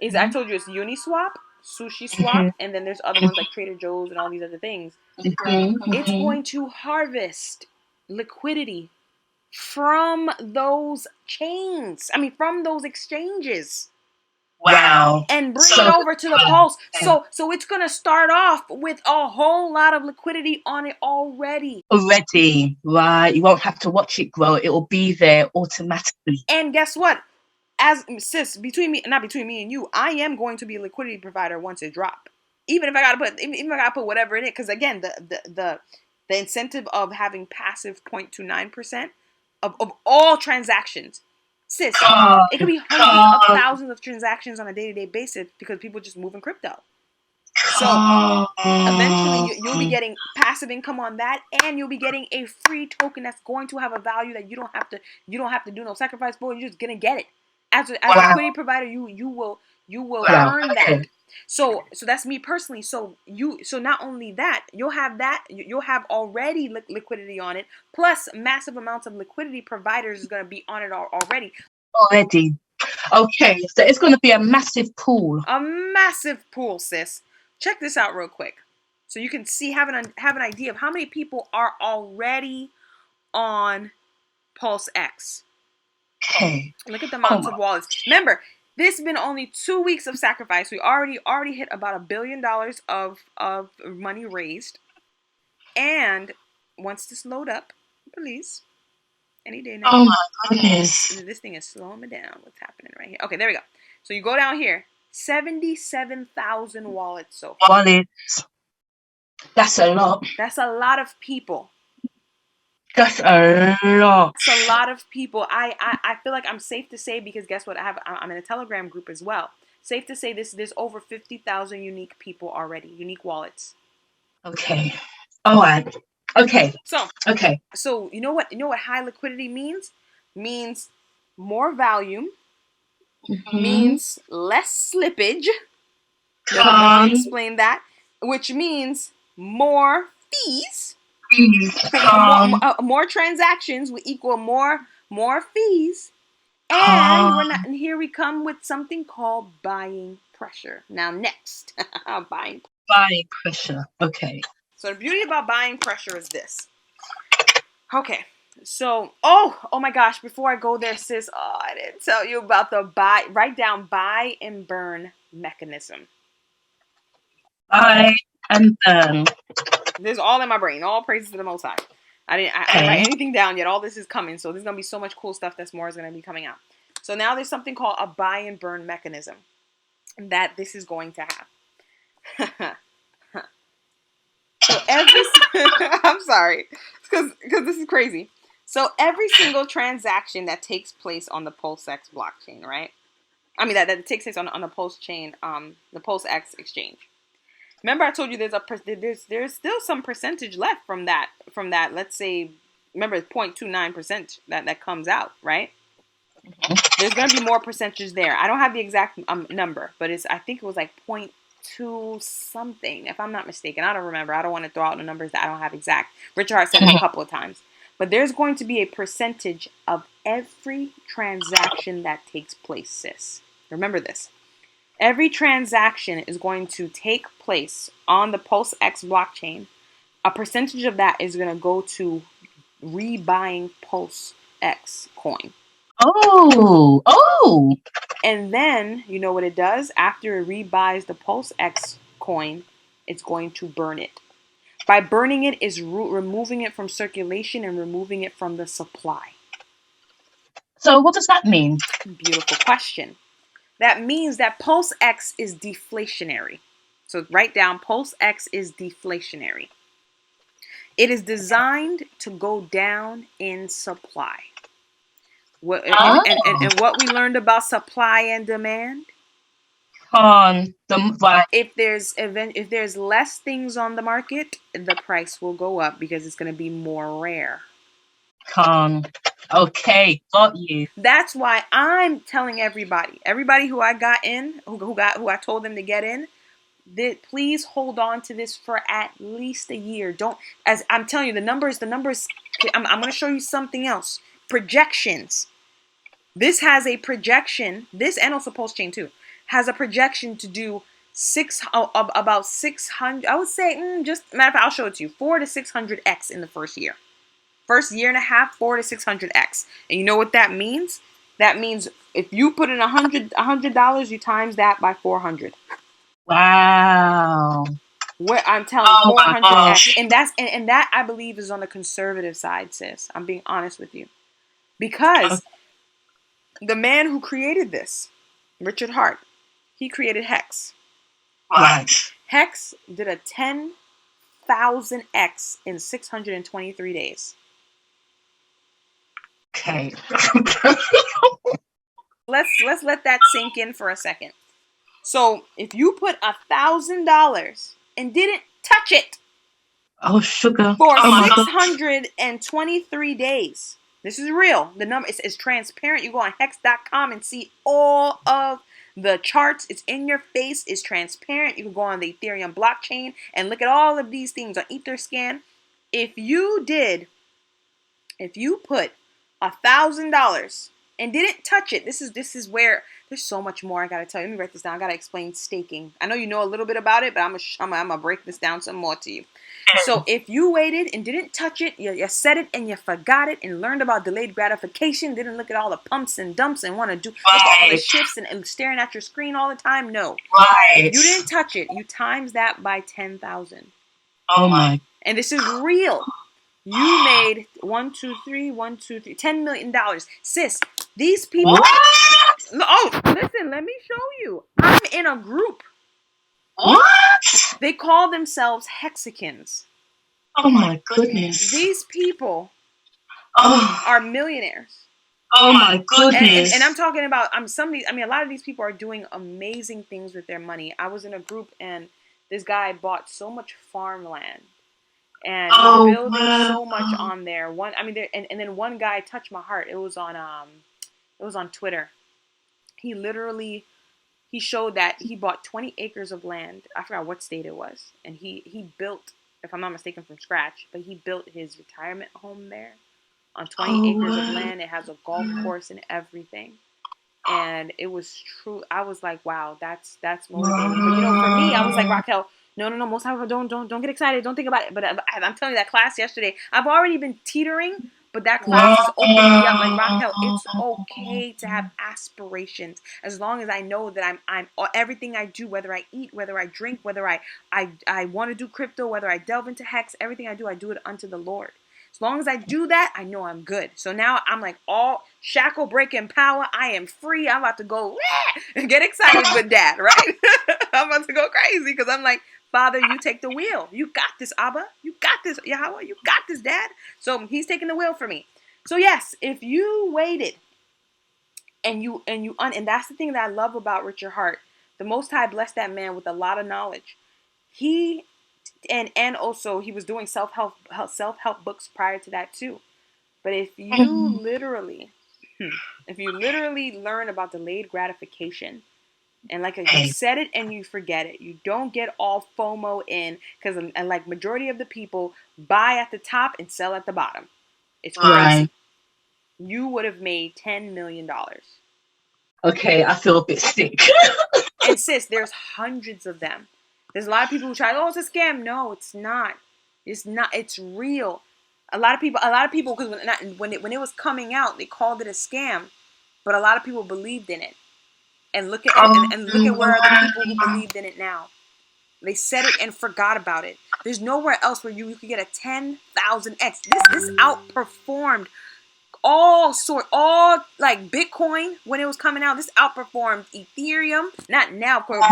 I told you it's Uniswap, SushiSwap, and then there's other ones like Trader Joe's and all these other things. It's going to harvest liquidity from those chains. From those exchanges. Wow. And bring it over to the Pulse. So it's going to start off with a whole lot of liquidity on it already. Right. You won't have to watch it grow. It will be there automatically. And guess what? As sis, not between me and you, I am going to be a liquidity provider once it drop. Even if I gotta put whatever in it, because again, the incentive of having passive 0.29% of all transactions. Sis, it could be hundreds of thousands of transactions on a day-to-day basis because people just move in crypto. So eventually you'll be getting passive income on that, and you'll be getting a free token that's going to have a value that you don't have to do no sacrifice for. You're just gonna get it. As a liquidity provider, you will earn that. So that's me personally. So not only that, you'll have already liquidity on it, plus massive amounts of liquidity providers is going to be on it already. Okay, so it's going to be a massive pool. A massive pool, sis. Check this out real quick, so you can have an idea of how many people are already on Pulse X. Okay. Look at the amounts of wallets. Remember, this has been only 2 weeks of sacrifice. We already hit about $1 billion of money raised. And once this load up, please, any day now. Oh my goodness. This thing is slowing me down. What's happening right here? Okay, there we go. So you go down here. 77,000 wallets so far. Wallets. That's a lot. That's a lot of people. That's a lot. It's a lot of people. I feel like I'm safe to say, because guess what? I'm in a Telegram group as well. safe to say there's over 50,000 unique people already, unique wallets. Okay. All right. Okay. So you know what high liquidity means? Means more volume, means less slippage. Let me explain that. Which means more fees. More transactions will equal more fees. And here we come with something called buying pressure. Now next, buying pressure. Okay. So the beauty about buying pressure is this. Okay. So, oh my gosh, before I go there, sis, I didn't tell you about the write down buy and burn mechanism. Buy and burn. This is all in my brain. All praises to the Most High. I didn't write anything down yet. All this is coming. So there's going to be so much cool stuff that's more is going to be coming out. So now there's something called a buy and burn mechanism that this is going to have. So I'm sorry, because this is crazy. So every single transaction that takes place on the Pulsex blockchain, right? I mean that takes place on the PulseChain, the PulseX exchange. Remember, I told you there's still some percentage left from that. Let's say, remember, 0.29% that comes out, right? There's gonna be more percentages there. I don't have the exact number, but I think it was like 0.2 something, if I'm not mistaken. I don't remember. I don't want to throw out the numbers that I don't have exact. Richard said it a couple of times. But there's going to be a percentage of every transaction that takes place, sis. Remember this. Every transaction is going to take place on the PulseX blockchain. A percentage of that is going to go to rebuying PulseX coin. Oh. And then, you know what it does? After it rebuys the PulseX coin, it's going to burn it. By burning it is removing it from circulation and removing it from the supply. So what does that mean? Beautiful question. That means that PulseX is deflationary. So write down PulseX is deflationary. It is designed to go down in supply. And what we learned about supply and demand? If there's less things on the market, the price will go up because it's going to be more rare. Okay, got you. That's why I'm telling everybody who I got in, who I told them to get in, that please hold on to this for at least a year. As I'm telling you, the numbers. I'm going to show you something else. Projections. This has a projection. This and also PulseChain too has a projection to do about 600. I would say just matter of fact, I'll show it to you. 400 to 600x in the first year. First year and a half, 400 to 600x. And you know what that means? That means if you put in $100, you times that by 400. Wow. What I'm telling you, 400x. And that I believe is on the conservative side, sis. I'm being honest with you. Because the man who created this, Richard Hart, he created Hex. Right. Hex did a 10,000x in 623 days. Okay. Let's let that sink in for a second. So if you put $1,000 and didn't touch it, sugar, for 623 days, this is real. The number is transparent. You go on hex.com and see all of the charts. It's in your face. It's transparent. You can go on the Ethereum blockchain and look at all of these things on Etherscan. If you put $1,000 and didn't touch it, this is where there's so much more I gotta tell you. Let me write this down. I gotta explain staking. I know you know a little bit about it, but I'm gonna break this down some more to you. So if you waited and didn't touch it, you said it and you forgot it and learned about delayed gratification, didn't look at all the pumps and dumps and want to do all the shifts and staring at your screen all the time, no. If you didn't touch it, you times that by 10,000. Oh my. And this is real. You made $10 million. Sis, these people. What? Oh, listen, let me show you. I'm in a group. What? They call themselves Hexicans. Oh my goodness. These people are millionaires. Oh my goodness. And I'm talking about, a lot of these people are doing amazing things with their money. I was in a group and this guy bought so much farmland and he's building so much on there. And then one guy touched my heart. It was on Twitter. He showed that he bought 20 acres of land. I forgot what state it was. And he built, if I'm not mistaken, from scratch, but he built his retirement home there on 20 acres of land. It has a golf course and everything. And it was true. I was like, wow, that's motivating. But for me, I was like, Raquel, no, most times don't get excited. Don't think about it. But I'm telling you, that class yesterday, I've already been teetering, but that class is opening me up. Like, Raquel, it's okay to have aspirations as long as I know that I'm everything I do, whether I eat, whether I drink, whether I want to do crypto, whether I delve into hex, everything I do it unto the Lord. As long as I do that, I know I'm good. So now I'm like all shackle breaking power. I am free. I'm about to go and get excited with Dad, right? I'm about to go crazy because I'm like, Father, you take the wheel. You got this, Abba. You got this, Yahweh. You got this, Dad. So he's taking the wheel for me. So yes, if you waited and that's the thing that I love about Richard Hart. The Most High blessed that man with a lot of knowledge. And also he was doing self-help books prior to that too. But if you literally learn about delayed gratification, and like you set it and you forget it, you don't get all FOMO in, because like majority of the people buy at the top and sell at the bottom. It's crazy. Right. You would have made $10 million. Okay, I feel a bit sick. And sis, there's hundreds of them. There's a lot of people who try, it's a scam. No, it's not. It's not. It's real. A lot of people, because when it was coming out, they called it a scam, but a lot of people believed in it. And look at where are the people who believed in it now? They said it and forgot about it. There's nowhere else where you could get a 10,000x. This outperformed all like Bitcoin when it was coming out. This outperformed Ethereum. Not now, of course.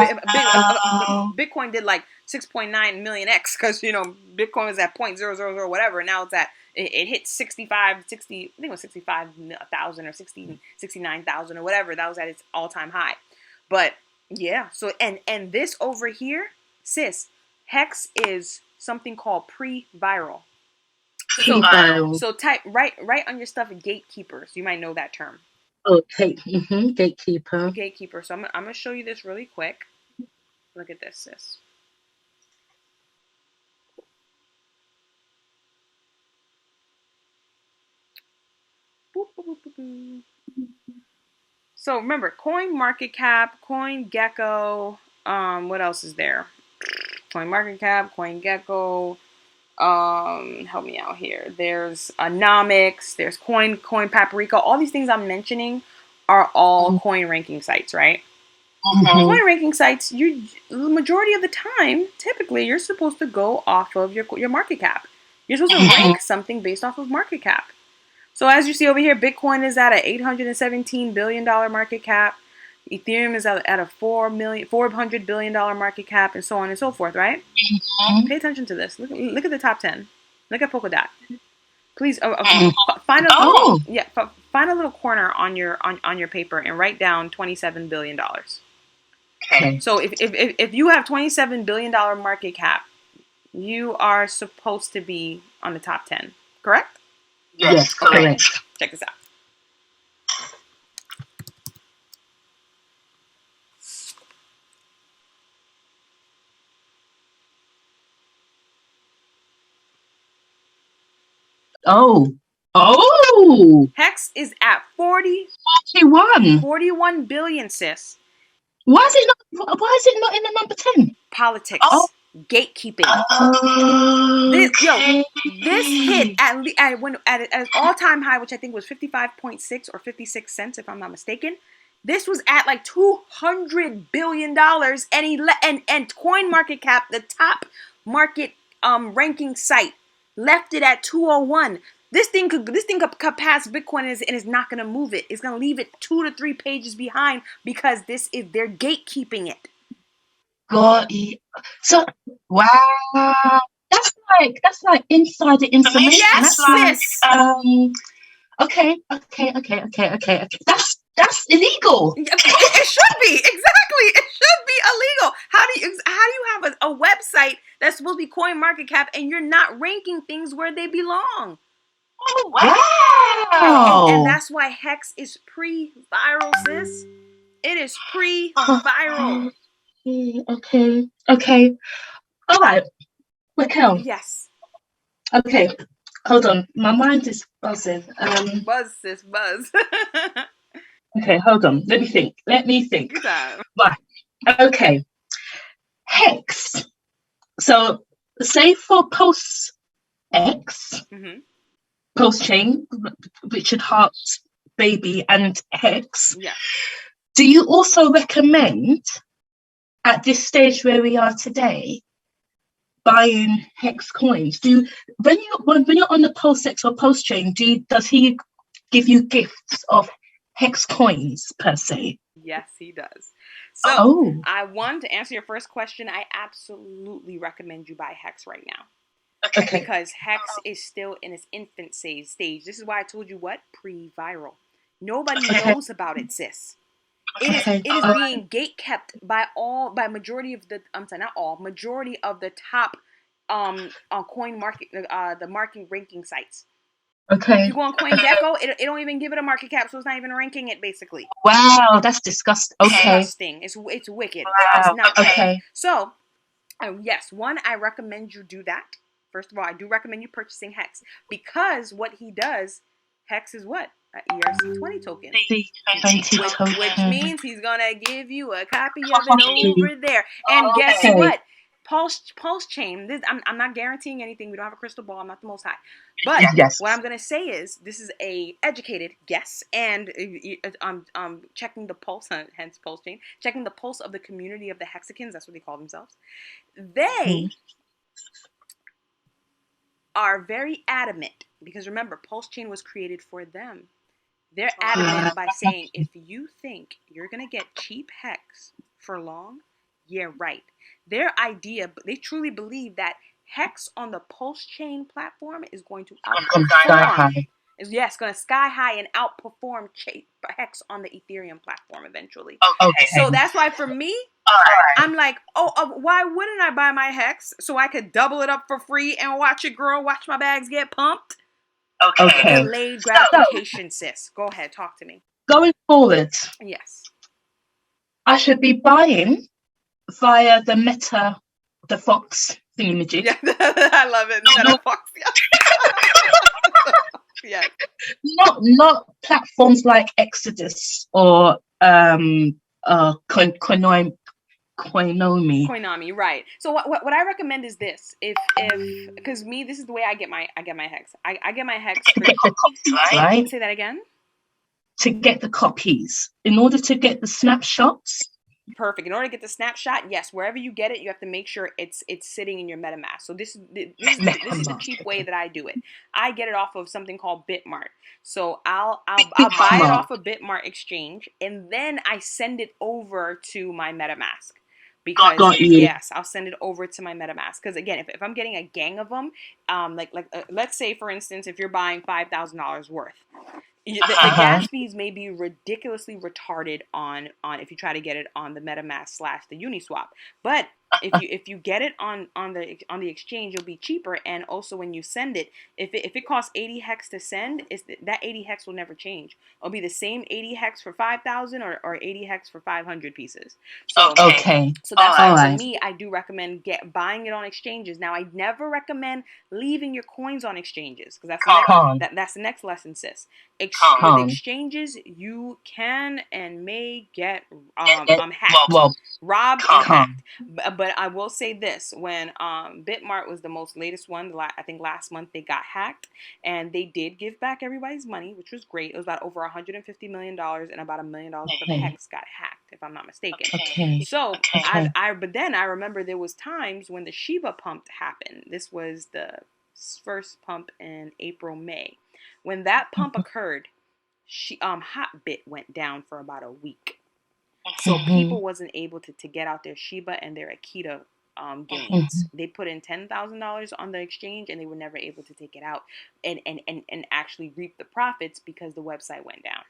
Bitcoin did like 6.9 million x because Bitcoin was at 0.000 whatever. And now it's at it hit 60. I think it was 65,000 or 69,000 or whatever. That was at its all-time high. But yeah, so and this over here, sis, Hex is something called pre-viral. So type right on your stuff, gatekeepers. You might know that term. Okay, gatekeeper. Gatekeeper. So I'm gonna show you this really quick. Look at this, sis. Boop, boop, boop, boop. So remember, CoinMarketCap, CoinGecko. What else is there? CoinMarketCap, CoinGecko. Help me out here. There's Nomics, there's Coin Paprika. All these things I'm mentioning are all coin ranking sites, right? Coin ranking sites, the majority of the time, typically, you're supposed to go off of your market cap. You're supposed to rank something based off of market cap. So as you see over here, Bitcoin is at an $817 billion market cap. Ethereum is at a $400 billion market cap, and so on and so forth, right? Pay attention to this. Look at the top 10. Look at Polkadot. Please find a little corner on your paper and write down $27 billion. Okay. So if you have $27 billion market cap, you are supposed to be on the top 10, correct? Yes, correct. Check this out. Oh. Hex is at 41 billion, sis. Why is it not in the number 10? Politics. Gatekeeping. This hit at its all-time high, which I think was 55.6 or 56 cents, if I'm not mistaken. This was at like $200 billion, and CoinMarketCap, the top market ranking site, left it at 201. This thing could pass Bitcoin and is not going to move it. It's going to leave it 2 to 3 pages behind because they're gatekeeping it. God, so wow, that's like insider information. Yes, that's like Okay. That's illegal. It should be, exactly. It should be illegal. How do you have a website that's supposed to be coin market cap and you're not ranking things where they belong? Wow. And that's why Hex is pre-viral, sis. It is pre-viral. Okay. All right, Raquel. Yes. Okay, hold on. My mind is buzzing. Buzz, sis, buzz. Okay, hold on. Let me think. Good time. Right. Okay. Hex. So, say for Pulse X, PulseChain, Richard Hart's baby, and Hex. Yeah. Do you also recommend, at this stage where we are today, buying Hex coins? When you're on the Pulsex or PulseChain, does he give you gifts of Hex coins per se? Yes, he does. So I want to answer your first question. I absolutely recommend you buy Hex right now. Okay. Because Hex is still in its infant stage. This is why I told you what? Pre-viral. Nobody knows about it, sis. It is being gatekept by majority of the majority of the top coin market the market ranking sites. Okay. If you go on CoinGecko, it don't even give it a market cap, so it's not even ranking it basically. Wow, that's disgusting. Okay. Disgusting. It's wicked. Wow. It's not okay. So, yes, one, I recommend you do that. First of all, I do recommend you purchasing Hex because what he does, Hex is what? An ERC20 token. Which means he's going to give you a copy of it over there. And guess what? PulseChain, I'm not guaranteeing anything. We don't have a crystal ball. I'm not the most high. But what I'm going to say is this is a educated guess and checking the pulse, hence PulseChain, checking the pulse of the community of the Hexicans. That's what they call themselves. They are very adamant because remember, PulseChain was created for them. They're adamant by saying if you think you're going to get cheap Hex for long, yeah, right. Their idea, they truly believe that Hex on the PulseChain platform is going to outperform. Yes, going to sky high and outperform Hex on the Ethereum platform eventually. Okay. So that's why for me, I'm like, why wouldn't I buy my Hex so I could double it up for free and watch it grow, watch my bags get pumped? Okay. Delayed gratification, sis. Go ahead, talk to me. Going forward, yes, I should be buying via the Meta, the Fox thingamajig. Yeah, I love it. Meta Fox. Yeah. Not platforms like Exodus or Coinomi, right? So what I recommend is this: if because me, this is the way I get my Hex. I get my Hex to get the copies, right? Say that again. To get the copies, in order to get the snapshots. Perfect. In order to get the snapshot, yes, wherever you get it, you have to make sure it's sitting in your MetaMask. So this is the cheap way that I do it. I get it off of something called Bitmart. So I'll buy it off of Bitmart exchange, and then I send it over to my MetaMask. Because yes, I'll send it over to my MetaMask. Because again, if I'm getting a gang of them, let's say for instance, if you're buying $5,000 worth. The gas fees may be ridiculously retarded on if you try to get it on the MetaMask / the Uniswap. But if you get it on the exchange, it'll be cheaper. And also when you send it, if it costs 80 Hex to send, that 80 Hex will never change. It'll be the same 80 Hex for 5,000 or 80 Hex for 500 pieces. So, So that's why for me, I do recommend buying it on exchanges. Now I never recommend leaving your coins on exchanges because that's the next lesson, sis. With exchanges, you can and may get hacked, robbed, and hacked. But I will say this: when Bitmart was the most latest one, I think last month they got hacked, and they did give back everybody's money, which was great. It was about over $150 million, and about $1 million worth of Hex got hacked, if I'm not mistaken. But then I remember there was times when the Shiba pump happened. This was the first pump in May. When that pump occurred, Hotbit went down for about a week. So people wasn't able to get out their Shiba and their Akita gains. They put in $10,000 on the exchange and they were never able to take it out and actually reap the profits because the website went down.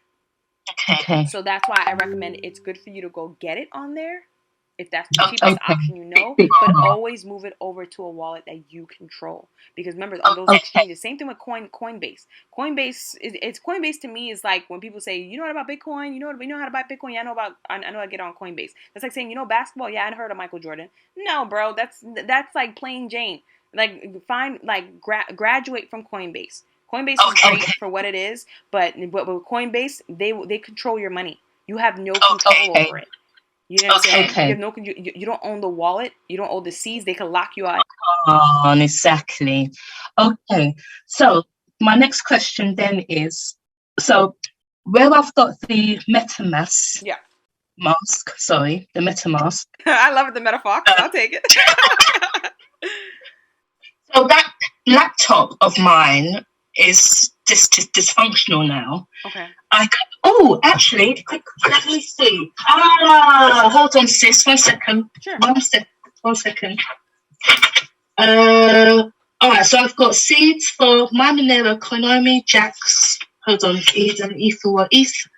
Okay. So that's why I recommend it's good for you to go get it on there if that's the cheapest option, but always move it over to a wallet that you control. Because remember, on those exchanges, same thing with Coinbase. Coinbase to me is like when people say, you know what about Bitcoin? You know how to buy Bitcoin? Yeah, I know how to get on Coinbase. That's like saying, basketball? Yeah, I'd heard of Michael Jordan. No, bro, that's like plain Jane. Like graduate from Coinbase. Coinbase is great for what it is, but with Coinbase, they control your money. You have no control over it. You know what I'm saying? You don't own the wallet. You don't own the seeds. They can lock you out. Exactly. Okay. So my next question then is, so where I've got the MetaMask. Yeah. The MetaMask. I love it, the MetaFox. I'll take it. So that laptop of mine is dysfunctional now. Okay. Actually, quick, let me see. Hold on, sis. 1 second. Sure. 1 second. All right. So I've got seeds for my Monero, Konami, Jax. Hold on,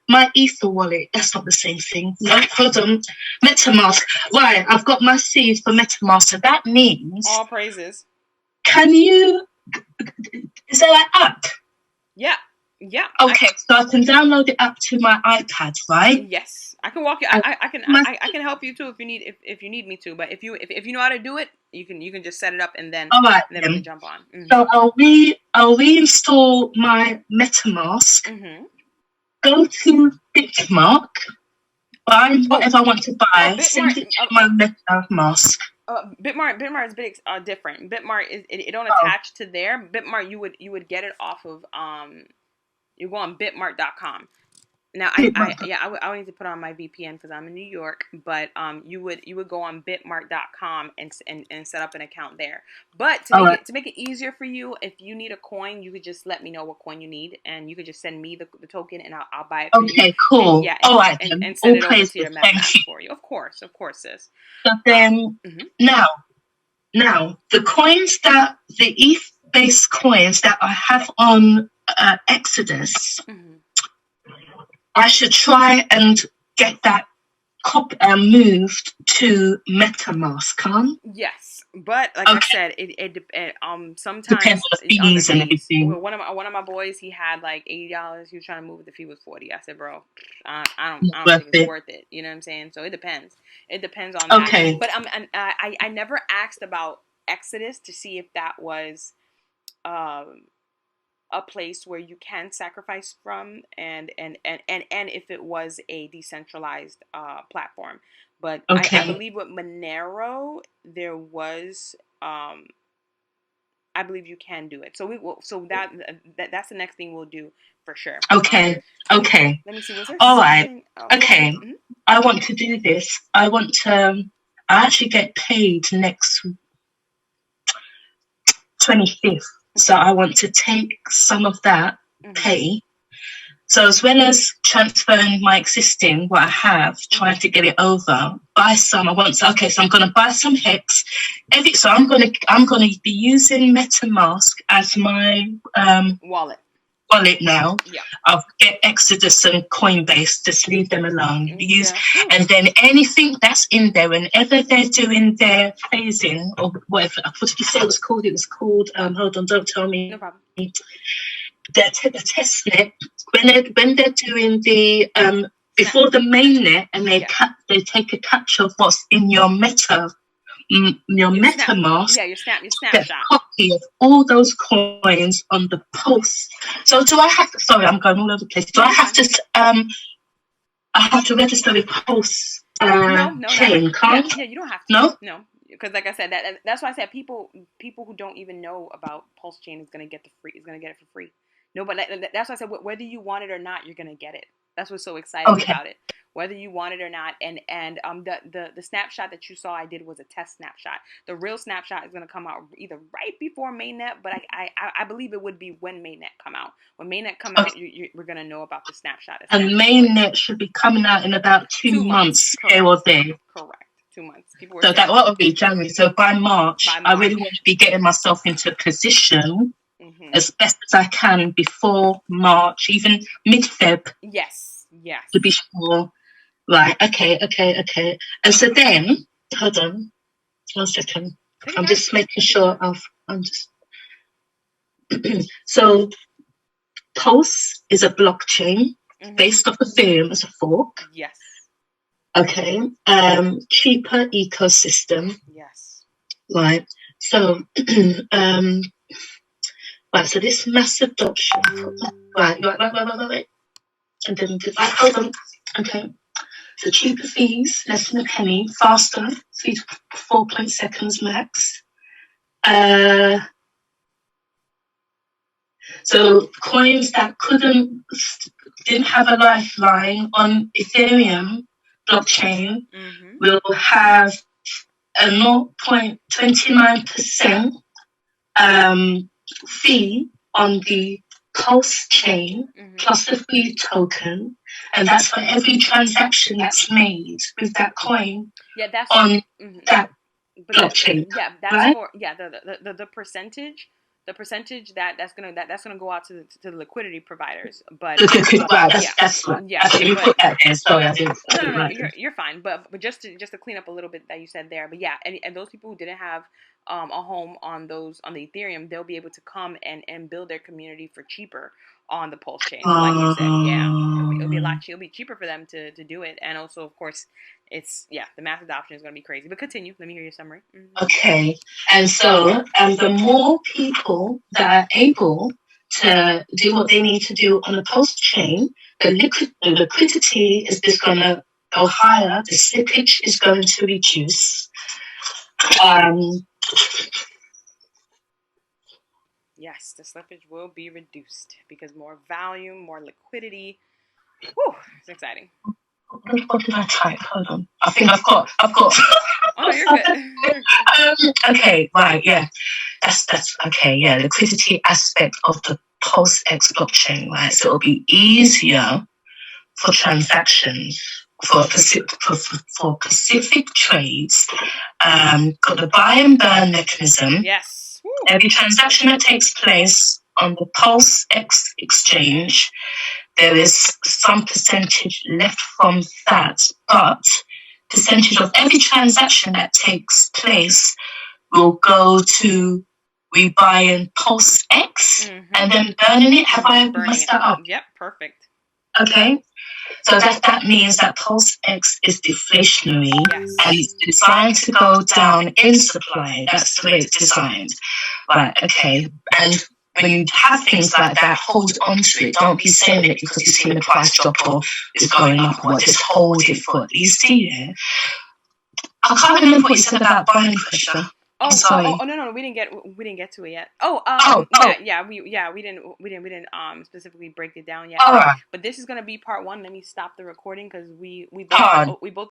my Ether wallet. That's not the same thing. No, hold on. MetaMask. Right. I've got my seeds for MetaMask. So that means. All praises. Is there an app? Yeah. Okay, so I can download it up to my iPad, right? Yes, I can walk you. I can help you too if you need me to. But if you know how to do it, you can just set it up and then we can jump on. Mm-hmm. So I'll reinstall my MetaMask. Mm-hmm. Go to Bitmark, buy whatever I want to buy. Send it to my MetaMask. Bitmart is different. Bitmart it don't attach to there. Bitmart you would get it off of you go on bitmart.com. Now I would need to put on my VPN because I'm in New York, but you would go on bitmart.com and set up an account there. But to make it easier for you, if you need a coin, you could just let me know what coin you need, and you could just send me the token, and I'll buy it for you. Okay, cool. And, all right, and send it over to your MetaMask for you. Of course, sis. So then now the coins the ETH-based coins that I have on Exodus. Mm-hmm. I should try and get that moved to MetaMask, huh? Yes, but like I said, it sometimes depends on the fees and everything. One of my boys, he had like $80. He was trying to move it. The fee was $40. I said, bro, I don't think it's worth it. You know what I'm saying? So it depends. It depends on that. Okay. But I never asked about Exodus to see if that was a place where you can sacrifice from and if it was a decentralized platform. But I believe with Monero there was I believe you can do it. So that's the next thing we'll do for sure. Okay. Let me see. Was there all right. Okay. Mm-hmm. I want to do this. I actually get paid next 25th. So I want to take some of that pay. So as well as transferring my existing, what I have, trying to get it over, buy some. So I'm going to buy some Hex. So I'm going to be using MetaMask as my wallet now. Yeah. I'll get Exodus and Coinbase. Just leave them alone. And then anything that's in there, whenever they're doing their phasing or whatever. What did you say it was called? It was called. Hold on, don't tell me. No problem. The testnet. When they're doing the before the mainnet, and they take a capture of what's in your MetaMask. Your snapshot. Copy of all those coins on the Pulse. So do I have to? Sorry, I'm going all over the place. Do I have to? I have to register with Pulse chain. Can't? Yeah, you don't have to. No. Because like I said, that's why I said people who don't even know about PulseChain is gonna get it for free. No, but that's why I said whether you want it or not, you're gonna get it. That's what's so exciting about it. Whether you want it or not, and the snapshot that you saw I did was a test snapshot. The real snapshot is going to come out either right before mainnet, but I believe it would be when mainnet come out. When mainnet come out, we're going to know about the snapshot. And mainnet should be coming out in about 2 months here or there. Correct. 2 months. People were So that will be January. So by March, By I March. really want to be getting myself into position Mhm. as best as I can before March, even mid-Feb, Yes. to be sure. Right, okay. And so then, hold on 1 second. Take I'm your just time. making sure I'm just... So Pulse is a blockchain Mhm. based off Ethereum as a fork. Yes. Okay. Cheaper ecosystem. Yes. Right. So right, so this mass adoption. Right. And then hold on. Okay. So cheaper fees, less than a penny, faster, 3 to 4 seconds max. So coins that didn't have a lifeline on Ethereum blockchain will have a 0.29% fee on the PulseChain plus the free token, and that's for every transaction that's made with that coin on that blockchain. That's right? for the percentage. The percentage that's gonna go out to the liquidity providers, but Wow, that's right. Yeah, Okay, you put that there. Sorry, I didn't. No, you're fine. But just to clean up a little bit that you said there. But yeah, and those people who didn't have a home on the Ethereum, they'll be able to come and build their community for cheaper on the Pulse chain. Like you said, yeah, it'll be a lot. It'll be cheaper for them to do it, and also of course, the mass adoption is going to be crazy. But continue. Let me hear your summary. Okay, and so the more people that are able to do what they need to do on the Pulse chain, the liquidity is just going to go higher. The slippage is going to reduce. Yes, the slippage will be reduced because more volume, more liquidity. Whew, it's exciting. What did I type? Hold on. I think I've got. Oh, you're good. Okay, right, yeah. That's okay, yeah. Liquidity aspect of the PulseX blockchain, right? So it'll be easier for transactions for specific trades. Got the buy and burn mechanism. Yes. Woo. Every transaction that takes place on the PulseX exchange, there is some percentage left from that, but percentage of every transaction that takes place will go to rebuying PulseX and then burning it. Have I messed that up? Yep, perfect. Okay. So that means that PulseX is deflationary and it's designed to go down in supply. That's the way it's designed. Right, okay. And when you have things like that, hold on to it. Don't be selling it because you've seen the price drop or it's going up or what. Just hold it for it. You see, yeah? I can't remember what you said about buying pressure. No, we didn't get to it yet. We didn't specifically break it down yet. All right. But this is gonna be part 1. Let me stop the recording because we both